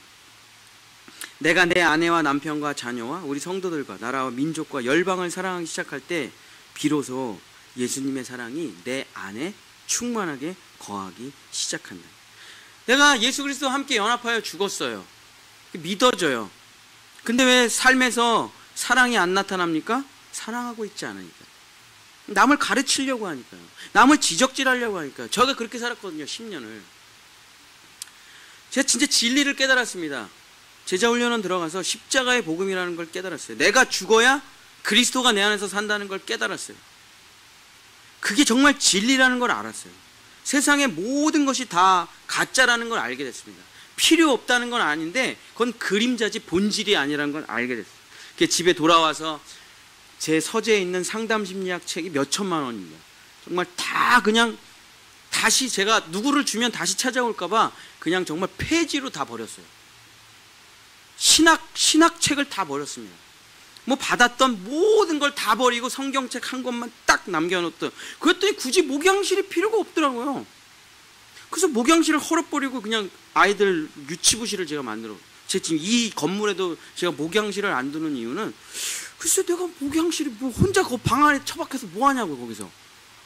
내가 내 아내와 남편과 자녀와 우리 성도들과 나라와 민족과 열방을 사랑하기 시작할 때 비로소 예수님의 사랑이 내 안에 충만하게 거하기 시작한다. 내가 예수 그리스도와 함께 연합하여 죽었어요. 믿어져요. 근데 왜 삶에서 사랑이 안 나타납니까? 사랑하고 있지 않으니까. 남을 가르치려고 하니까요. 남을 지적질하려고 하니까요. 제가 그렇게 살았거든요, 10년을. 제가 진짜 진리를 깨달았습니다. 제자훈련원 들어가서 십자가의 복음이라는 걸 깨달았어요. 내가 죽어야 그리스도가 내 안에서 산다는 걸 깨달았어요. 그게 정말 진리라는 걸 알았어요. 세상의 모든 것이 다 가짜라는 걸 알게 됐습니다. 필요 없다는 건 아닌데 그건 그림자지 본질이 아니라는 걸 알게 됐어요. 집에 돌아와서 제 서재에 있는 상담심리학 책이 몇 천만 원입니다. 정말 다 그냥 다시 제가 누구를 주면 다시 찾아올까봐 그냥 정말 폐지로 다 버렸어요. 신학책을 다 버렸습니다. 뭐 받았던 모든 걸 다 버리고 성경책 한 권만 딱 남겨놓던. 그랬더니 굳이 목양실이 필요가 없더라고요. 그래서 목양실을 헐어버리고 그냥 아이들 유치부실을 제가 만들어. 제가 지금 이 건물에도 제가 목양실을 안 두는 이유는 글쎄 내가 목양실이 뭐 혼자 그 방 안에 처박혀서 뭐 하냐고 거기서.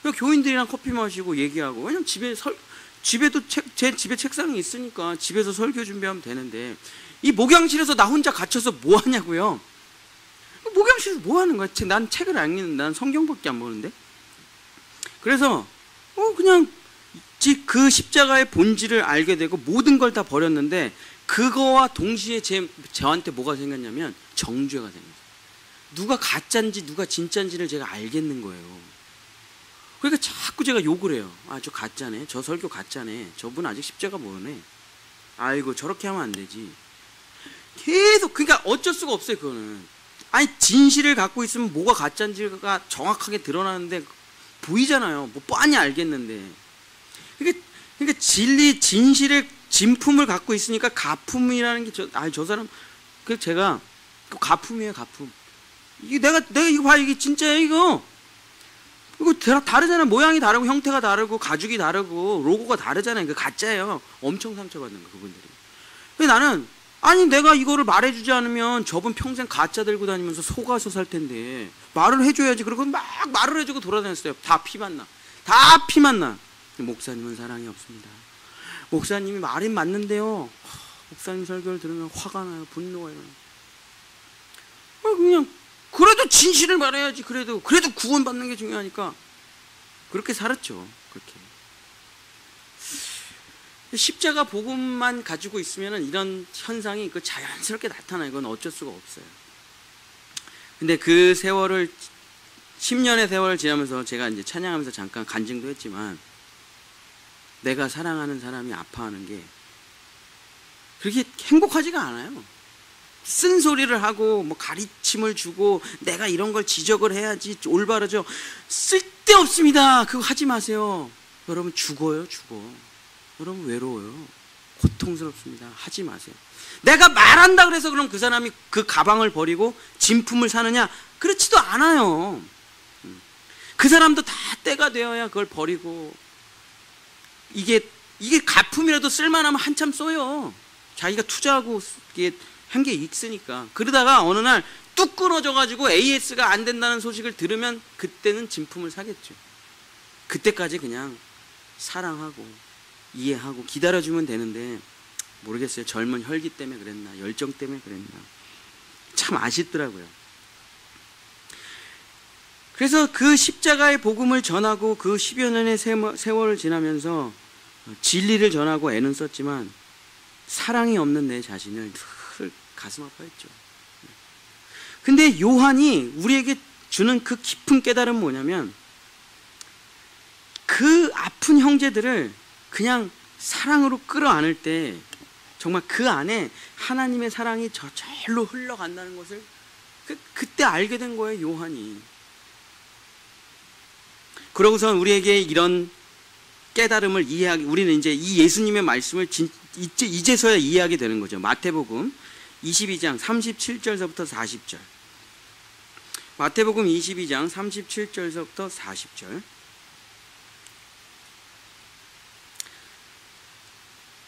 그냥 교인들이랑 커피 마시고 얘기하고. 왜냐면 집에도 제 집에 책상이 있으니까 집에서 설교 준비하면 되는데 이 목양실에서 나 혼자 갇혀서 뭐 하냐고요. 목양실에서 뭐 하는 거야? 난 책을 안 읽는데, 난 성경밖에 안 보는데. 그래서 그냥 그 십자가의 본질을 알게 되고 모든 걸 다 버렸는데 그거와 동시에 저한테 뭐가 생겼냐면 정죄가 된 거예요. 누가 가짜인지 누가 진짜인지를 제가 알겠는 거예요. 그러니까 자꾸 제가 욕을 해요. 아, 저 가짜네. 저 설교 가짜네. 저분 아직 십자가 모르네. 아이고 저렇게 하면 안 되지. 계속 그러니까 어쩔 수가 없어요. 그거는. 아니 진실을 갖고 있으면 뭐가 가짜인지가 정확하게 드러나는데 보이잖아요. 뭐 뻔히 알겠는데. 그러니까 진실의 진품을 갖고 있으니까 가품이라는 게 저 사람 제가 그 가품이에요. 가품. 이게 내가 이거 봐, 이게 진짜야 이거. 이거 다르잖아요. 모양이 다르고 형태가 다르고 가죽이 다르고 로고가 다르잖아요. 그 가짜예요. 엄청 상처받는 거 그분들이. 근데 나는 아니 내가 이거를 말해주지 않으면 저분 평생 가짜 들고 다니면서 속아서 살 텐데 말을 해줘야지. 그러고 막 말을 해주고 돌아다녔어요. 다 피만 나. 다 피만 나. 목사님은 사랑이 없습니다. 목사님이 말이 맞는데요. 목사님 설교를 들으면 화가 나요. 분노가 일어나요. 그냥 그래도 진실을 말해야지. 그래도 구원받는 게 중요하니까 그렇게 살았죠. 그렇게. 십자가 복음만 가지고 있으면 이런 현상이 자연스럽게 나타나요. 이건 어쩔 수가 없어요. 근데 그 세월을 10년의 세월을 지나면서 제가 이제 찬양하면서 잠깐 간증도 했지만 내가 사랑하는 사람이 아파하는 게 그렇게 행복하지가 않아요. 쓴소리를 하고 뭐 가르침을 주고 내가 이런 걸 지적을 해야지 올바르죠. 쓸데없습니다. 그거 하지 마세요. 여러분 죽어요. 여러분 외로워요. 고통스럽습니다. 하지 마세요. 내가 말한다 그래서 그럼 그 사람이 그 가방을 버리고 진품을 사느냐? 그렇지도 않아요. 그 사람도 다 때가 되어야 그걸 버리고 이게 가품이라도 쓸만하면 한참 써요. 자기가 투자하고 이게 한 게 있으니까. 그러다가 어느 날 뚝 끊어져가지고 AS가 안 된다는 소식을 들으면 그때는 진품을 사겠죠. 그때까지 그냥 사랑하고 이해하고 기다려주면 되는데 모르겠어요. 젊은 혈기 때문에 그랬나 열정 때문에 그랬나 참 아쉽더라고요. 그래서 그 십자가의 복음을 전하고 그 10여 년의 세월을 지나면서 진리를 전하고 애는 썼지만 사랑이 없는 내 자신을 늘 가슴 아파했죠. 근데 요한이 우리에게 주는 그 깊은 깨달음은 뭐냐면 그 아픈 형제들을 그냥 사랑으로 끌어안을 때 정말 그 안에 하나님의 사랑이 저절로 흘러간다는 것을 그때 알게 된 거예요. 요한이. 그러고선 우리에게 이런 깨달음을 이해하기, 우리는 이제 이 예수님의 말씀을 이제서야 이해하게 되는 거죠. 마태복음 22장 37절서부터 40절. 마태복음 22장 37절서부터 40절.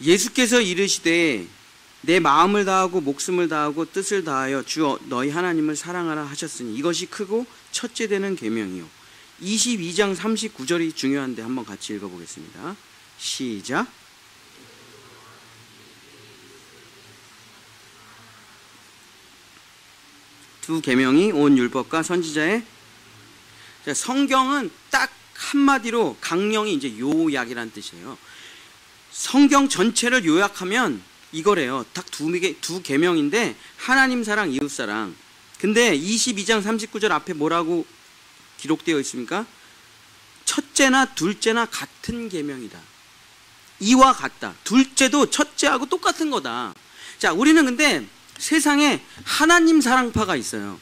예수께서 이르시되 내 마음을 다하고 목숨을 다하고 뜻을 다하여 주 너희 하나님을 사랑하라 하셨으니 이것이 크고 첫째 되는 계명이요. 22장 39절이 중요한데 한번 같이 읽어보겠습니다. 시작. 두 계명이 온 율법과 선지자의 성경은 딱 한마디로 강령이 이제 요약이란 뜻이에요. 성경 전체를 요약하면 이거래요. 딱 두 계명인데 하나님 사랑, 이웃 사랑. 근데 22장 39절 앞에 뭐라고 기록되어 있습니까? 첫째나 둘째나 같은 계명이다. 이와 같다. 둘째도 첫째하고 똑같은 거다. 자, 우리는 근데 세상에 하나님 사랑파가 있어요.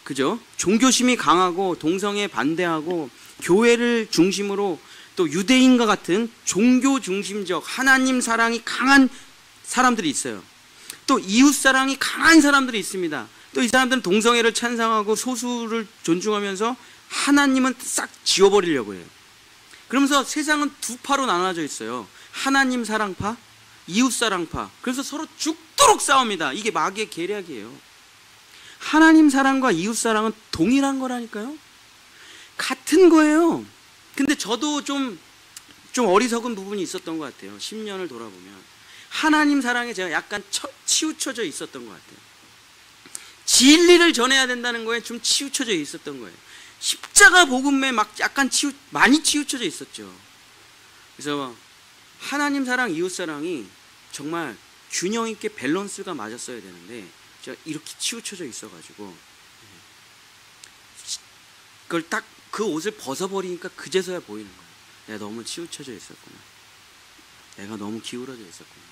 그죠? 종교심이 강하고 동성애 반대하고 교회를 중심으로 또 유대인과 같은 종교 중심적 하나님 사랑이 강한 사람들이 있어요. 또 이웃 사랑이 강한 사람들이 있습니다. 또 이 사람들은 동성애를 찬성하고 소수를 존중하면서 하나님은 싹 지워버리려고 해요. 그러면서 세상은 두 파로 나눠져 있어요. 하나님 사랑파, 이웃 사랑파. 그래서 서로 죽도록 싸웁니다. 이게 마귀의 계략이에요. 하나님 사랑과 이웃 사랑은 동일한 거라니까요. 같은 거예요. 근데 저도 좀 어리석은 부분이 있었던 것 같아요. 10년을 돌아보면 하나님 사랑에 제가 약간 치우쳐져 있었던 것 같아요. 진리를 전해야 된다는 거에 좀 치우쳐져 있었던 거예요. 십자가 복음에 막 약간 많이 치우쳐져 있었죠. 그래서 하나님 사랑, 이웃 사랑이 정말 균형 있게 밸런스가 맞았어야 되는데 제가 이렇게 치우쳐져 있어가지고 그걸 딱 그 옷을 벗어버리니까 그제서야 보이는 거예요. 내가 너무 치우쳐져 있었구나. 내가 너무 기울어져 있었구나.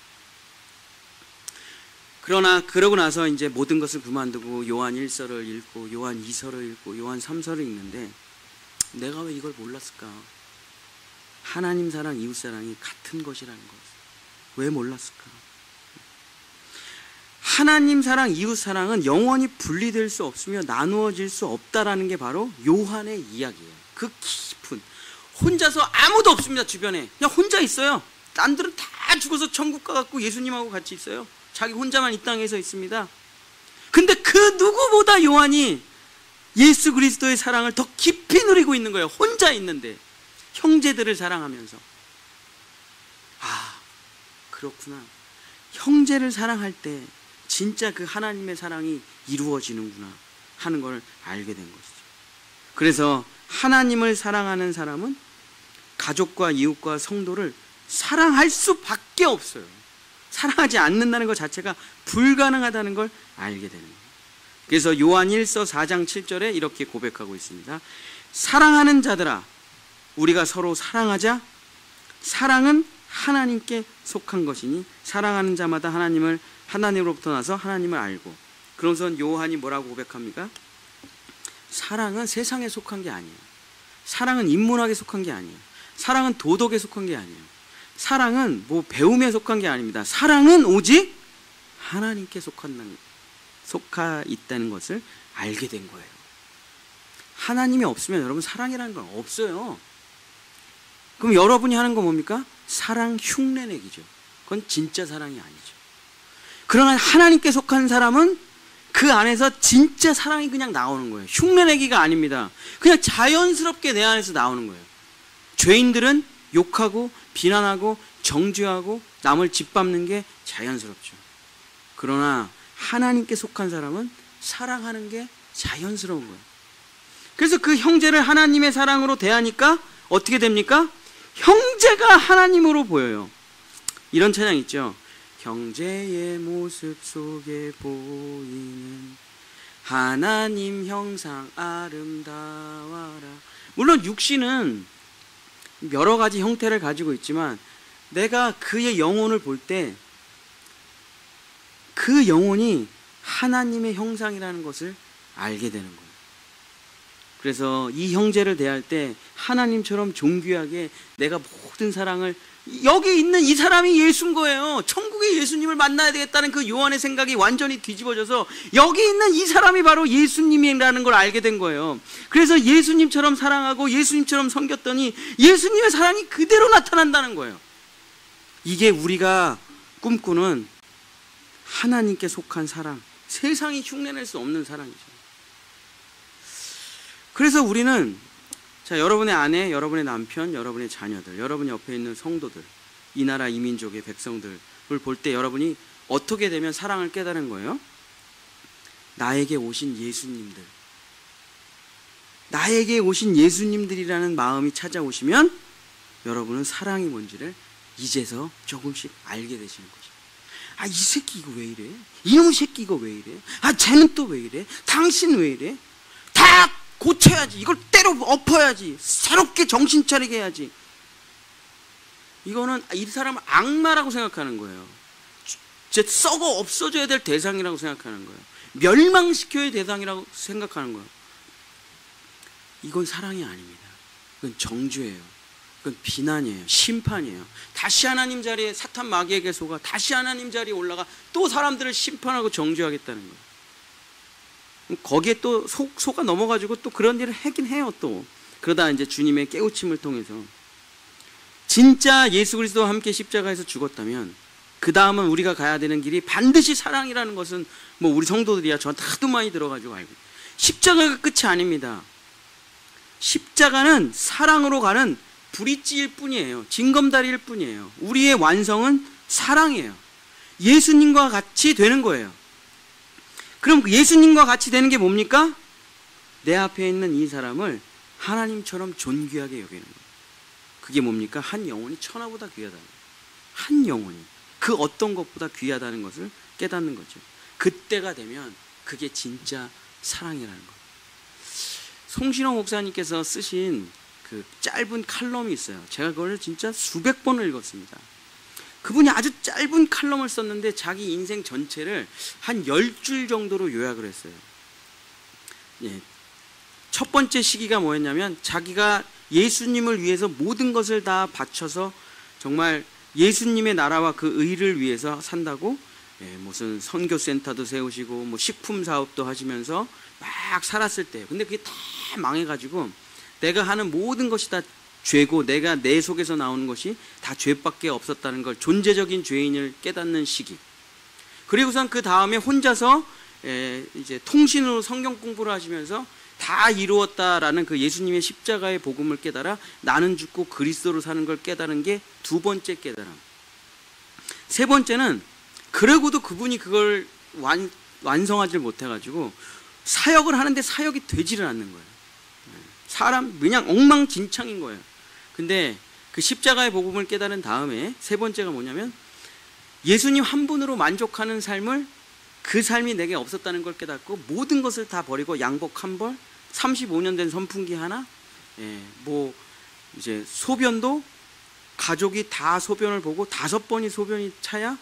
그러나 그러고 나서 이제 모든 것을 그만두고 요한 1서를 읽고 요한 2서를 읽고 요한 3서를 읽는데 내가 왜 이걸 몰랐을까? 하나님 사랑, 이웃 사랑이 같은 것이라는 것. 왜 몰랐을까? 하나님 사랑, 이웃 사랑은 영원히 분리될 수 없으며 나누어질 수 없다라는 게 바로 요한의 이야기예요. 그 깊은, 혼자서 아무도 없습니다. 주변에 그냥 혼자 있어요. 딴들은 다 죽어서 천국 가갖고 예수님하고 같이 있어요. 자기 혼자만 이 땅에서 있습니다. 근데 그 누구보다 요한이 예수 그리스도의 사랑을 더 깊이 누리고 있는 거예요. 혼자 있는데 형제들을 사랑하면서. 아, 그렇구나. 형제를 사랑할 때 진짜 그 하나님의 사랑이 이루어지는구나 하는 걸 알게 된 것이죠. 그래서 하나님을 사랑하는 사람은 가족과 이웃과 성도를 사랑할 수밖에 없어요. 사랑하지 않는다는 것 자체가 불가능하다는 걸 알게 되는 거예요. 그래서 요한 1서 4장 7절에 이렇게 고백하고 있습니다. 사랑하는 자들아, 우리가 서로 사랑하자. 사랑은 하나님께 속한 것이니 사랑하는 자마다 하나님으로부터 나서 하나님을 알고. 그러면서 요한이 뭐라고 고백합니까? 사랑은 세상에 속한 게 아니에요. 사랑은 인문학에 속한 게 아니에요. 사랑은 도덕에 속한 게 아니에요. 사랑은 뭐 배움에 속한 게 아닙니다. 사랑은 오직 하나님께 속하 있다는 것을 알게 된 거예요. 하나님이 없으면 여러분 사랑이라는 건 없어요. 그럼 여러분이 하는 건 뭡니까? 사랑 흉내내기죠. 그건 진짜 사랑이 아니죠. 그러나 하나님께 속한 사람은 그 안에서 진짜 사랑이 그냥 나오는 거예요. 흉내내기가 아닙니다. 그냥 자연스럽게 내 안에서 나오는 거예요. 죄인들은 욕하고 비난하고 정죄하고 남을 짓밟는 게 자연스럽죠. 그러나 하나님께 속한 사람은 사랑하는 게 자연스러운 거예요. 그래서 그 형제를 하나님의 사랑으로 대하니까 어떻게 됩니까? 형제가 하나님으로 보여요. 이런 찬양 있죠. 형제의 모습 속에 보이는 하나님 형상 아름다워라. 물론 육신은 여러 가지 형태를 가지고 있지만 내가 그의 영혼을 볼 때 그 영혼이 하나님의 형상이라는 것을 알게 되는 거예요. 그래서 이 형제를 대할 때 하나님처럼 존귀하게 내가 모든 사랑을, 여기 있는 이 사람이 예수인 거예요. 천국의 예수님을 만나야 되겠다는 그 요한의 생각이 완전히 뒤집어져서 여기 있는 이 사람이 바로 예수님이라는 걸 알게 된 거예요. 그래서 예수님처럼 사랑하고 예수님처럼 섬겼더니 예수님의 사랑이 그대로 나타난다는 거예요. 이게 우리가 꿈꾸는 하나님께 속한 사랑, 세상이 흉내낼 수 없는 사랑이죠. 그래서 우리는, 자, 여러분의 아내, 여러분의 남편, 여러분의 자녀들, 여러분 옆에 있는 성도들, 이 나라 이 민족의 백성들을 볼 때 여러분이 어떻게 되면 사랑을 깨달은 거예요? 나에게 오신 예수님들, 나에게 오신 예수님들이라는 마음이 찾아오시면 여러분은 사랑이 뭔지를 이제서 조금씩 알게 되시는 거죠. 아, 이 새끼 이거 왜 이래? 이놈의 새끼 이거 왜 이래? 아, 쟤는 또 왜 이래? 당신 왜 이래? 다 고쳐야지. 이걸 때려 엎어야지. 새롭게 정신 차리게 해야지. 이거는 이 사람을 악마라고 생각하는 거예요. 진짜 썩어 없어져야 될 대상이라고 생각하는 거예요. 멸망시켜야 될 대상이라고 생각하는 거예요. 이건 사랑이 아닙니다. 이건 정죄예요. 그건 비난이에요. 심판이에요. 다시 하나님 자리에, 사탄 마귀에게 속아 다시 하나님 자리에 올라가 또 사람들을 심판하고 정죄하겠다는 거예요. 거기에 또 속아 넘어가지고 또 그런 일을 하긴 해요. 또 그러다 이제 주님의 깨우침을 통해서 진짜 예수 그리스도와 함께 십자가에서 죽었다면 그 다음은 우리가 가야 되는 길이 반드시 사랑이라는 것은 뭐 우리 성도들이야 저한테 하도 많이 들어가지고 알고, 십자가가 끝이 아닙니다. 십자가는 사랑으로 가는 브릿지일 뿐이에요. 징검다리일 뿐이에요. 우리의 완성은 사랑이에요. 예수님과 같이 되는 거예요. 그럼 예수님과 같이 되는 게 뭡니까? 내 앞에 있는 이 사람을 하나님처럼 존귀하게 여기는 거예요. 그게 뭡니까? 한 영혼이 천하보다 귀하다는 거예요. 한 영혼이 그 어떤 것보다 귀하다는 것을 깨닫는 거죠. 그때가 되면 그게 진짜 사랑이라는 거예요. 송신호 목사님께서 쓰신 그 짧은 칼럼이 있어요. 제가 그걸 진짜 수백 번을 읽었습니다. 그분이 아주 짧은 칼럼을 썼는데 자기 인생 전체를 한 10줄 정도로 요약을 했어요. 예. 첫 번째 시기가 뭐였냐면 자기가 예수님을 위해서 모든 것을 다 바쳐서 정말 예수님의 나라와 그 의를 위해서 산다고, 예, 무슨 선교센터도 세우시고 뭐 식품 사업도 하시면서 막 살았을 때예요. 근데 그게 다 망해가지고 내가 하는 모든 것이 다 죄고 내가 내 속에서 나오는 것이 다 죄밖에 없었다는 걸, 존재적인 죄인을 깨닫는 시기. 그리고선 그 다음에 혼자서 이제 통신으로 성경 공부를 하시면서 다 이루었다라는 그 예수님의 십자가의 복음을 깨달아 나는 죽고 그리스도로 사는 걸 깨달은 게 두 번째 깨달음. 세 번째는 그러고도 그분이 그걸 완성하지 못해가지고 사역을 하는데 사역이 되지를 않는 거예요. 사람 그냥 엉망진창인 거예요. 근데 그 십자가의 복음을 깨달은 다음에 세 번째가 뭐냐면 예수님 한 분으로 만족하는 삶을, 그 삶이 내게 없었다는 걸 깨닫고 모든 것을 다 버리고 양복 한 벌, 35년 된 선풍기 하나, 뭐 이제 소변도 가족이 다 소변을 보고 5번이 소변이 차야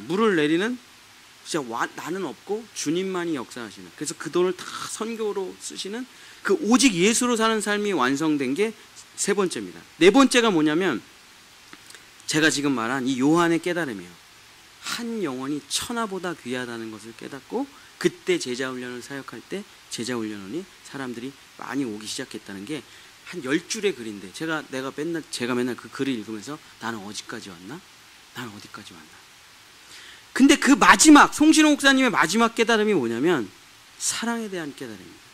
물을 내리는, 진짜 나는 없고 주님만이 역사하시는, 그래서 그 돈을 다 선교로 쓰시는 그 오직 예수로 사는 삶이 완성된 게 세 번째입니다. 네 번째가 뭐냐면 제가 지금 말한 이 요한의 깨달음이에요. 한 영혼이 천하보다 귀하다는 것을 깨닫고 그때 제자훈련을 사역할 때 제자훈련원이 사람들이 많이 오기 시작했다는 게 한 10줄의 글인데 제가 맨날 그 글을 읽으면서 나는 어디까지 왔나? 나는 어디까지 왔나? 근데 그 마지막 송신호 목사님의 마지막 깨달음이 뭐냐면 사랑에 대한 깨달음입니다.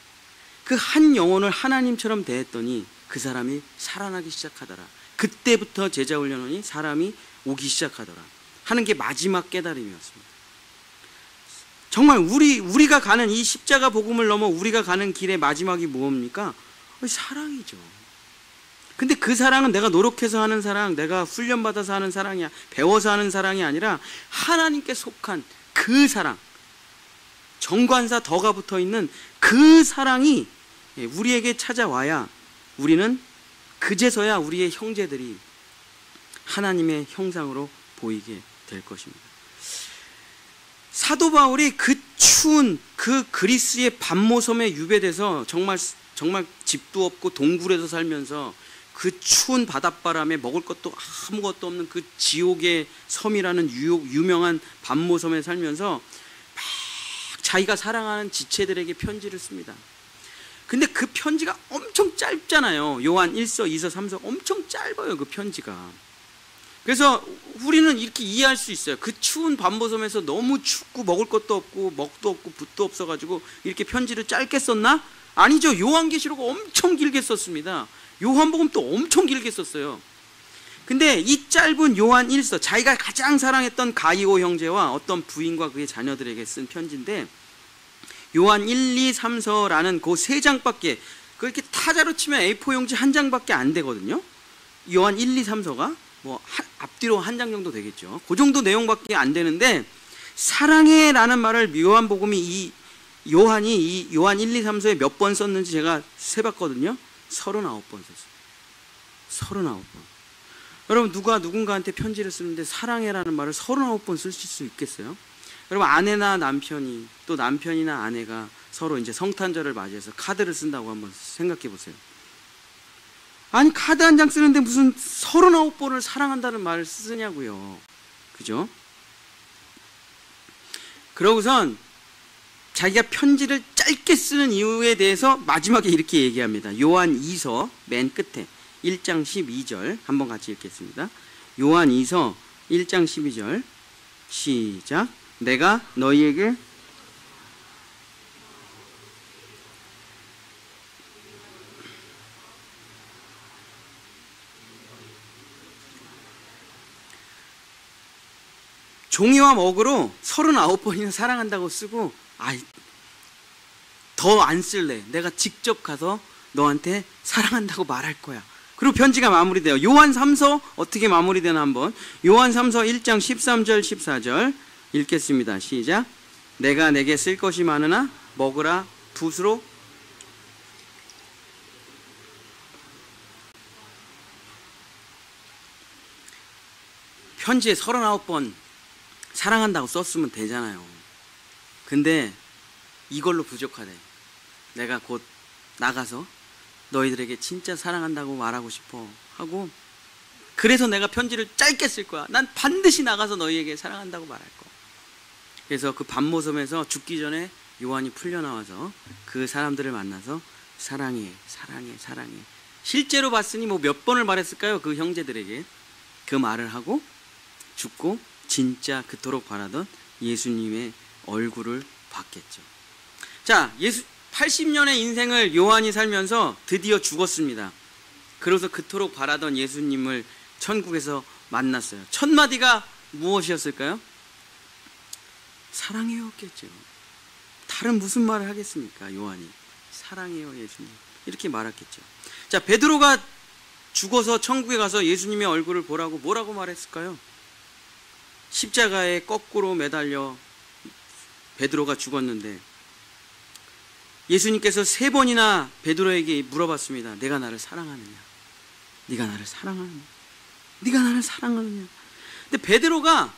그 한 영혼을 하나님처럼 대했더니 그 사람이 살아나기 시작하더라. 그때부터 제자훈련원이 사람이 오기 시작하더라 하는 게 마지막 깨달음이었습니다. 정말 우리가 가는 이 십자가 복음을 넘어 우리가 가는 길의 마지막이 뭡니까? 사랑이죠. 근데 그 사랑은 내가 노력해서 하는 사랑, 내가 훈련받아서 하는 사랑이야, 배워서 하는 사랑이 아니라 하나님께 속한 그 사랑, 정관사 덕가 붙어 있는 그 사랑이 우리에게 찾아와야 우리는 그제서야 우리의 형제들이 하나님의 형상으로 보이게 될 것입니다. 사도 바울이 그 추운 그 그리스의 밤모섬에 유배돼서 정말 집도 없고 동굴에서 살면서 그 추운 바닷바람에 먹을 것도 아무것도 없는 그 지옥의 섬이라는 유명한 밤모섬에 살면서 막 자기가 사랑하는 지체들에게 편지를 씁니다. 근데 그 편지가 엄청 짧잖아요. 요한 1서, 2서, 3서 엄청 짧아요, 그 편지가. 그래서 우리는 이렇게 이해할 수 있어요. 그 추운 밤모섬에서 너무 춥고 먹을 것도 없고 먹도 없고 붓도 없어가지고 이렇게 편지를 짧게 썼나? 아니죠. 요한계시록 엄청 길게 썼습니다. 요한복음 또 엄청 길게 썼어요. 근데 이 짧은 요한 1서, 자기가 가장 사랑했던 가이오 형제와 어떤 부인과 그의 자녀들에게 쓴 편지인데 요한 1, 2, 3서라는 그 3장밖에, 그렇게 타자로 치면 A4 용지 1장밖에 안 되거든요. 요한 1, 2, 3서가 뭐 앞뒤로 1장 정도 되겠죠. 그 정도 내용밖에 안 되는데 사랑해라는 말을 요한복음이 요한이 이 요한 1, 2, 3서에 몇 번 썼는지 제가 세봤거든요. 39번 썼어요. 39번. 여러분 누가 누군가한테 편지를 쓰는데 사랑해라는 말을 39번 쓸 수 있겠어요? 여러분 아내나 남편이, 또 남편이나 아내가 서로 이제 성탄절을 맞이해서 카드를 쓴다고 한번 생각해 보세요. 아니 카드 한 장 쓰는데 무슨 39번을 사랑한다는 말을 쓰냐고요. 그죠? 그러고선 자기가 편지를 짧게 쓰는 이유에 대해서 마지막에 이렇게 얘기합니다. 요한 2서 맨 끝에 1장 12절 한번 같이 읽겠습니다. 요한 2서 1장 12절 시작. 내가 너희에게 종이와 먹으로 39번이나 사랑한다고 쓰고 더 안 쓸래. 내가 직접 가서 너한테 사랑한다고 말할 거야. 그리고 편지가 마무리돼요. 요한 3서 어떻게 마무리되나 한번. 요한 3서 1장 13절 14절 읽겠습니다. 시작. 내가 내게 쓸 것이 많으나 먹으라 붓으로 편지에 39번 사랑한다고 썼으면 되잖아요. 근데 이걸로 부족하대. 내가 곧 나가서 너희들에게 진짜 사랑한다고 말하고 싶어 하고, 그래서 내가 편지를 짧게 쓸 거야. 난 반드시 나가서 너희에게 사랑한다고 말할 거야. 그래서 그 밤모섬에서 죽기 전에 요한이 풀려나와서 그 사람들을 만나서 사랑해, 사랑해, 사랑해. 실제로 봤으니 뭐 몇 번을 말했을까요? 그 형제들에게 그 말을 하고 죽고 진짜 그토록 바라던 예수님의 얼굴을 봤겠죠. 자, 80년의 인생을 요한이 살면서 드디어 죽었습니다. 그래서 그토록 바라던 예수님을 천국에서 만났어요. 첫 마디가 무엇이었을까요? 사랑해요겠죠. 다른 무슨 말을 하겠습니까? 요한이 사랑해요 예수님 이렇게 말했겠죠. 자, 베드로가 죽어서 천국에 가서 예수님의 얼굴을 보라고 뭐라고 말했을까요? 십자가에 거꾸로 매달려 베드로가 죽었는데 예수님께서 3번이나 베드로에게 물어봤습니다. 내가 나를 사랑하느냐? 네가 나를 사랑하느냐? 네가 나를 사랑하느냐? 근데 베드로가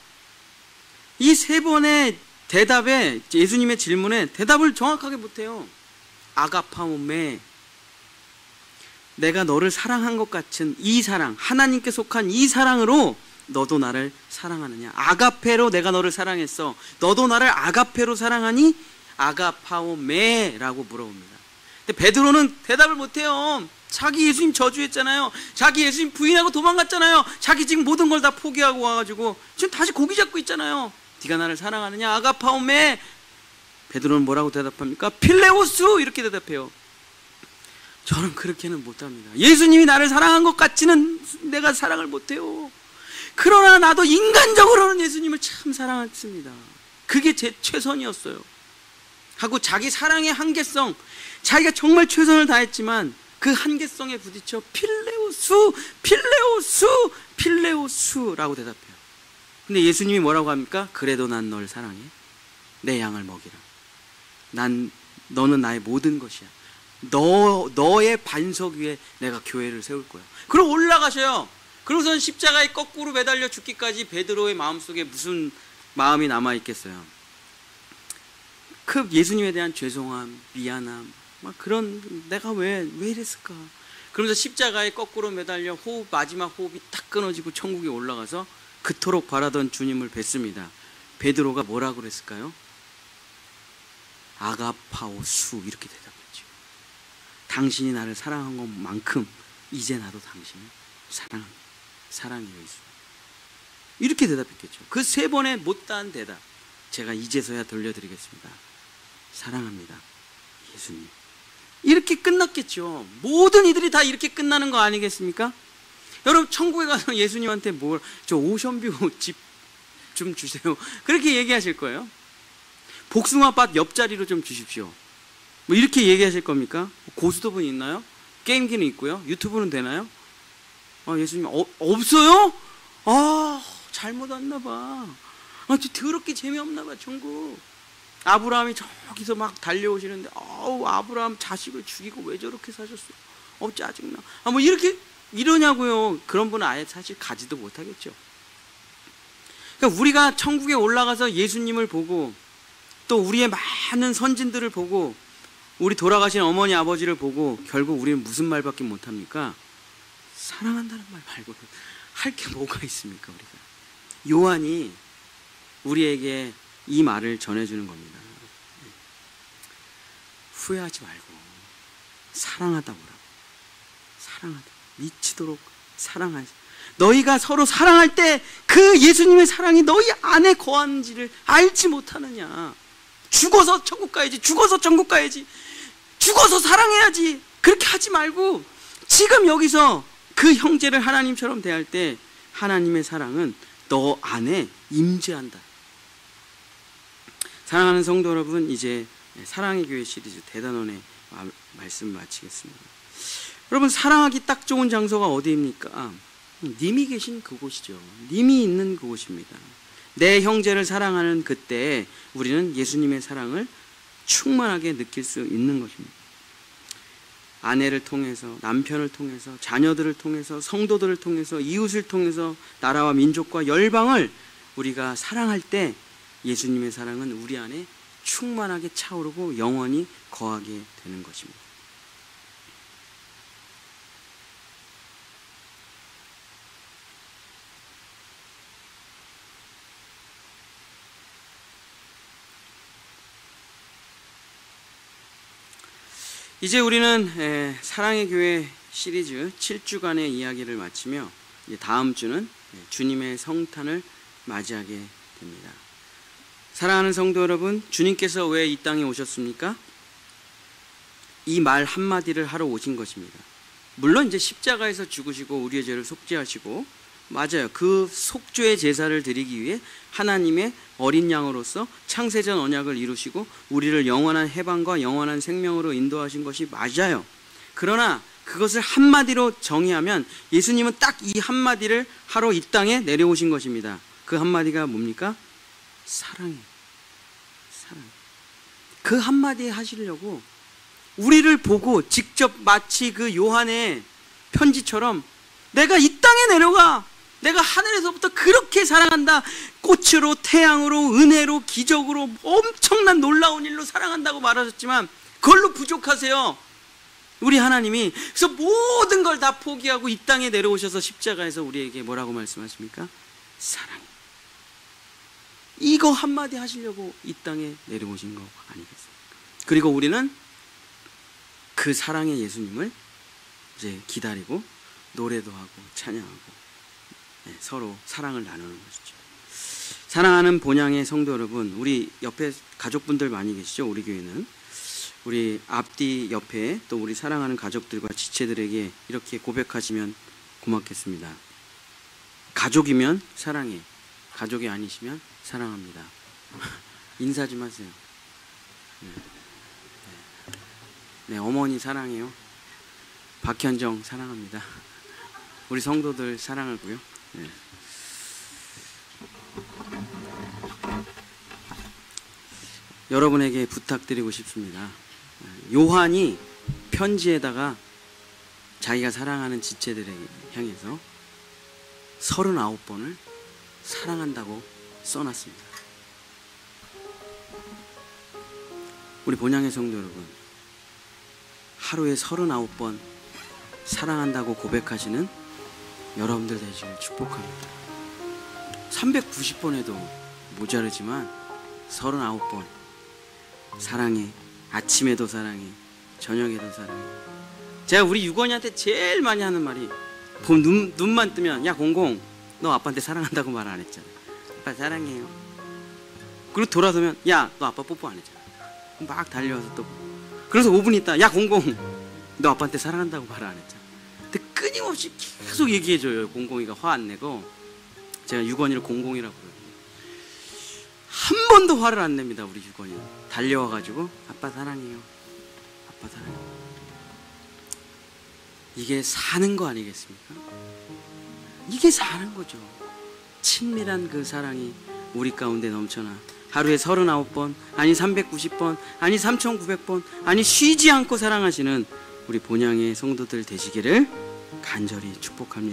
이 3번의 대답에, 예수님의 질문에 대답을 정확하게 못해요. 아가파오메, 내가 너를 사랑한 것 같은 이 사랑, 하나님께 속한 이 사랑으로 너도 나를 사랑하느냐? 아가페로 내가 너를 사랑했어. 너도 나를 아가페로 사랑하니? 아가파오메라고 물어봅니다. 근데 베드로는 대답을 못해요. 자기 예수님 저주했잖아요. 자기 예수님 부인하고 도망갔잖아요. 자기 지금 모든 걸 다 포기하고 와가지고 지금 다시 고기 잡고 있잖아요. 네가 나를 사랑하느냐? 아가파오메. 베드로는 뭐라고 대답합니까? 필레오스 이렇게 대답해요. 저는 그렇게는 못합니다. 예수님이 나를 사랑한 것 같지는 내가 사랑을 못해요. 그러나 나도 인간적으로는 예수님을 참 사랑했습니다. 그게 제 최선이었어요. 하고 자기 사랑의 한계성, 자기가 정말 최선을 다했지만 그 한계성에 부딪혀 필레오스라고 대답해요. 근데 예수님이 뭐라고 합니까? 그래도 난 널 사랑해. 내 양을 먹이라. 너는 나의 모든 것이야. 너의 반석 위에 내가 교회를 세울 거야. 그럼 올라가셔요. 그러고선 십자가에 거꾸로 매달려 죽기까지 베드로의 마음속에 무슨 마음이 남아있겠어요? 그 예수님에 대한 죄송함, 미안함, 막 그런, 내가 왜 이랬을까? 그러면서 십자가에 거꾸로 매달려 마지막 호흡이 딱 끊어지고 천국에 올라가서 그토록 바라던 주님을 뵙습니다. 베드로가 뭐라고 그랬을까요? 아가파오수 이렇게 대답했죠. 당신이 나를 사랑한 것만큼 이제 나도 당신을 사랑합니다. 사랑해요 예수. 이렇게 대답했겠죠. 그 3번의 못다한 대답 제가 이제서야 돌려드리겠습니다. 사랑합니다 예수님. 이렇게 끝났겠죠. 모든 이들이 다 이렇게 끝나는 거 아니겠습니까? 여러분 천국에 가서 예수님한테 저 오션뷰 집 좀 주세요 그렇게 얘기하실 거예요? 복숭아밭 옆자리로 좀 주십시오 뭐 이렇게 얘기하실 겁니까? 고스톱은 있나요? 게임기는 있고요. 유튜브는 되나요? 예수님 없어요? 잘못 왔나 봐. 더럽게 재미없나 봐 천국. 아브라함이 저기서 막 달려오시는데 아브라함 자식을 죽이고 왜 저렇게 사셨어? 짜증나. 뭐 이렇게 이러냐고요. 그런 분은 아예 사실 가지도 못하겠죠. 그러니까 우리가 천국에 올라가서 예수님을 보고 또 우리의 많은 선진들을 보고 우리 돌아가신 어머니 아버지를 보고 결국 우리는 무슨 말밖에 못합니까? 사랑한다는 말 말고 할 게 뭐가 있습니까? 우리가 요한이 우리에게 이 말을 전해주는 겁니다. 후회하지 말고 사랑하다 보라고. 사랑하다. 미치도록 사랑하지. 너희가 서로 사랑할 때 그 예수님의 사랑이 너희 안에 거하는지를 알지 못하느냐. 죽어서 천국 가야지. 죽어서 천국 가야지. 죽어서 사랑해야지. 그렇게 하지 말고 지금 여기서 그 형제를 하나님처럼 대할 때 하나님의 사랑은 너 안에 임재한다. 사랑하는 성도 여러분, 이제 사랑의 교회 시리즈 대단원의 말씀 마치겠습니다. 여러분, 사랑하기 딱 좋은 장소가 어디입니까? 님이 계신 그곳이죠. 님이 있는 그곳입니다. 내 형제를 사랑하는 그때 우리는 예수님의 사랑을 충만하게 느낄 수 있는 것입니다. 아내를 통해서, 남편을 통해서, 자녀들을 통해서, 성도들을 통해서, 이웃을 통해서 나라와 민족과 열방을 우리가 사랑할 때 예수님의 사랑은 우리 안에 충만하게 차오르고 영원히 거하게 되는 것입니다. 이제 우리는 사랑의 교회 시리즈 7주간의 이야기를 마치며 이제 다음 주는 주님의 성탄을 맞이하게 됩니다. 사랑하는 성도 여러분, 주님께서 왜 이 땅에 오셨습니까? 이 말 한마디를 하러 오신 것입니다. 물론 이제 십자가에서 죽으시고 우리의 죄를 속죄하시고, 맞아요, 그 속죄의 제사를 드리기 위해 하나님의 어린 양으로서 창세전 언약을 이루시고 우리를 영원한 해방과 영원한 생명으로 인도하신 것이 맞아요. 그러나 그것을 한마디로 정의하면 예수님은 딱 이 한마디를 하러 이 땅에 내려오신 것입니다. 그 한마디가 뭡니까? 사랑이에요. 사랑. 그 한마디 하시려고 우리를 보고 직접 마치 그 요한의 편지처럼 내가 이 땅에 내려가, 내가 하늘에서부터 그렇게 사랑한다, 꽃으로 태양으로 은혜로 기적으로 엄청난 놀라운 일로 사랑한다고 말하셨지만 그걸로 부족하세요, 우리 하나님이. 그래서 모든 걸 다 포기하고 이 땅에 내려오셔서 십자가에서 우리에게 뭐라고 말씀하십니까? 사랑. 이거 한마디 하시려고 이 땅에 내려오신 거 아니겠습니까? 그리고 우리는 그 사랑의 예수님을 이제 기다리고 노래도 하고 찬양하고 서로 사랑을 나누는 것이죠. 사랑하는 본향의 성도 여러분, 우리 옆에 가족분들 많이 계시죠? 우리 교회는 우리 앞뒤 옆에 또 우리 사랑하는 가족들과 지체들에게 이렇게 고백하시면 고맙겠습니다. 가족이면 사랑해, 가족이 아니시면 사랑합니다. 인사 좀 하세요. 네, 어머니 사랑해요. 박현정 사랑합니다. 우리 성도들 사랑하고요. 네. 여러분에게 부탁드리고 싶습니다. 요한이 편지에다가 자기가 사랑하는 지체들에게 향해서 39번을 사랑한다고 써놨습니다. 우리 본향의 성도 여러분, 하루에 39번 사랑한다고 고백하시는 여러분들 되시길 축복합니다. 390번 해도 모자르지만 39번 사랑해, 아침에도 사랑해, 저녁에도 사랑해. 제가 우리 유건이한테 제일 많이 하는 말이, 눈만 뜨면 야 공공, 너 아빠한테 사랑한다고 말 안 했잖아. 아빠 사랑해요. 그리고 돌아서면 야 너 아빠 뽀뽀 안 했잖아. 막 달려와서 또, 그래서 5분 있다 야 공공, 너 아빠한테 사랑한다고 말 안 했잖아. 근데 끊임없이 계속 얘기해줘요. 공공이가 화 안 내고. 제가 유건이를 공공이라고 부르요. 한 번도 화를 안 냅니다. 우리 유건이는 달려와가지고 아빠 사랑해요, 아빠 사랑해요. 이게 사는 거 아니겠습니까? 이게 사는 거죠. 친밀한 그 사랑이 우리 가운데 넘쳐나 하루에 39번, 아니 390번, 아니 3900번, 아니 쉬지 않고 사랑하시는 우리 본향의 성도들 되시기를 간절히 축복합니다.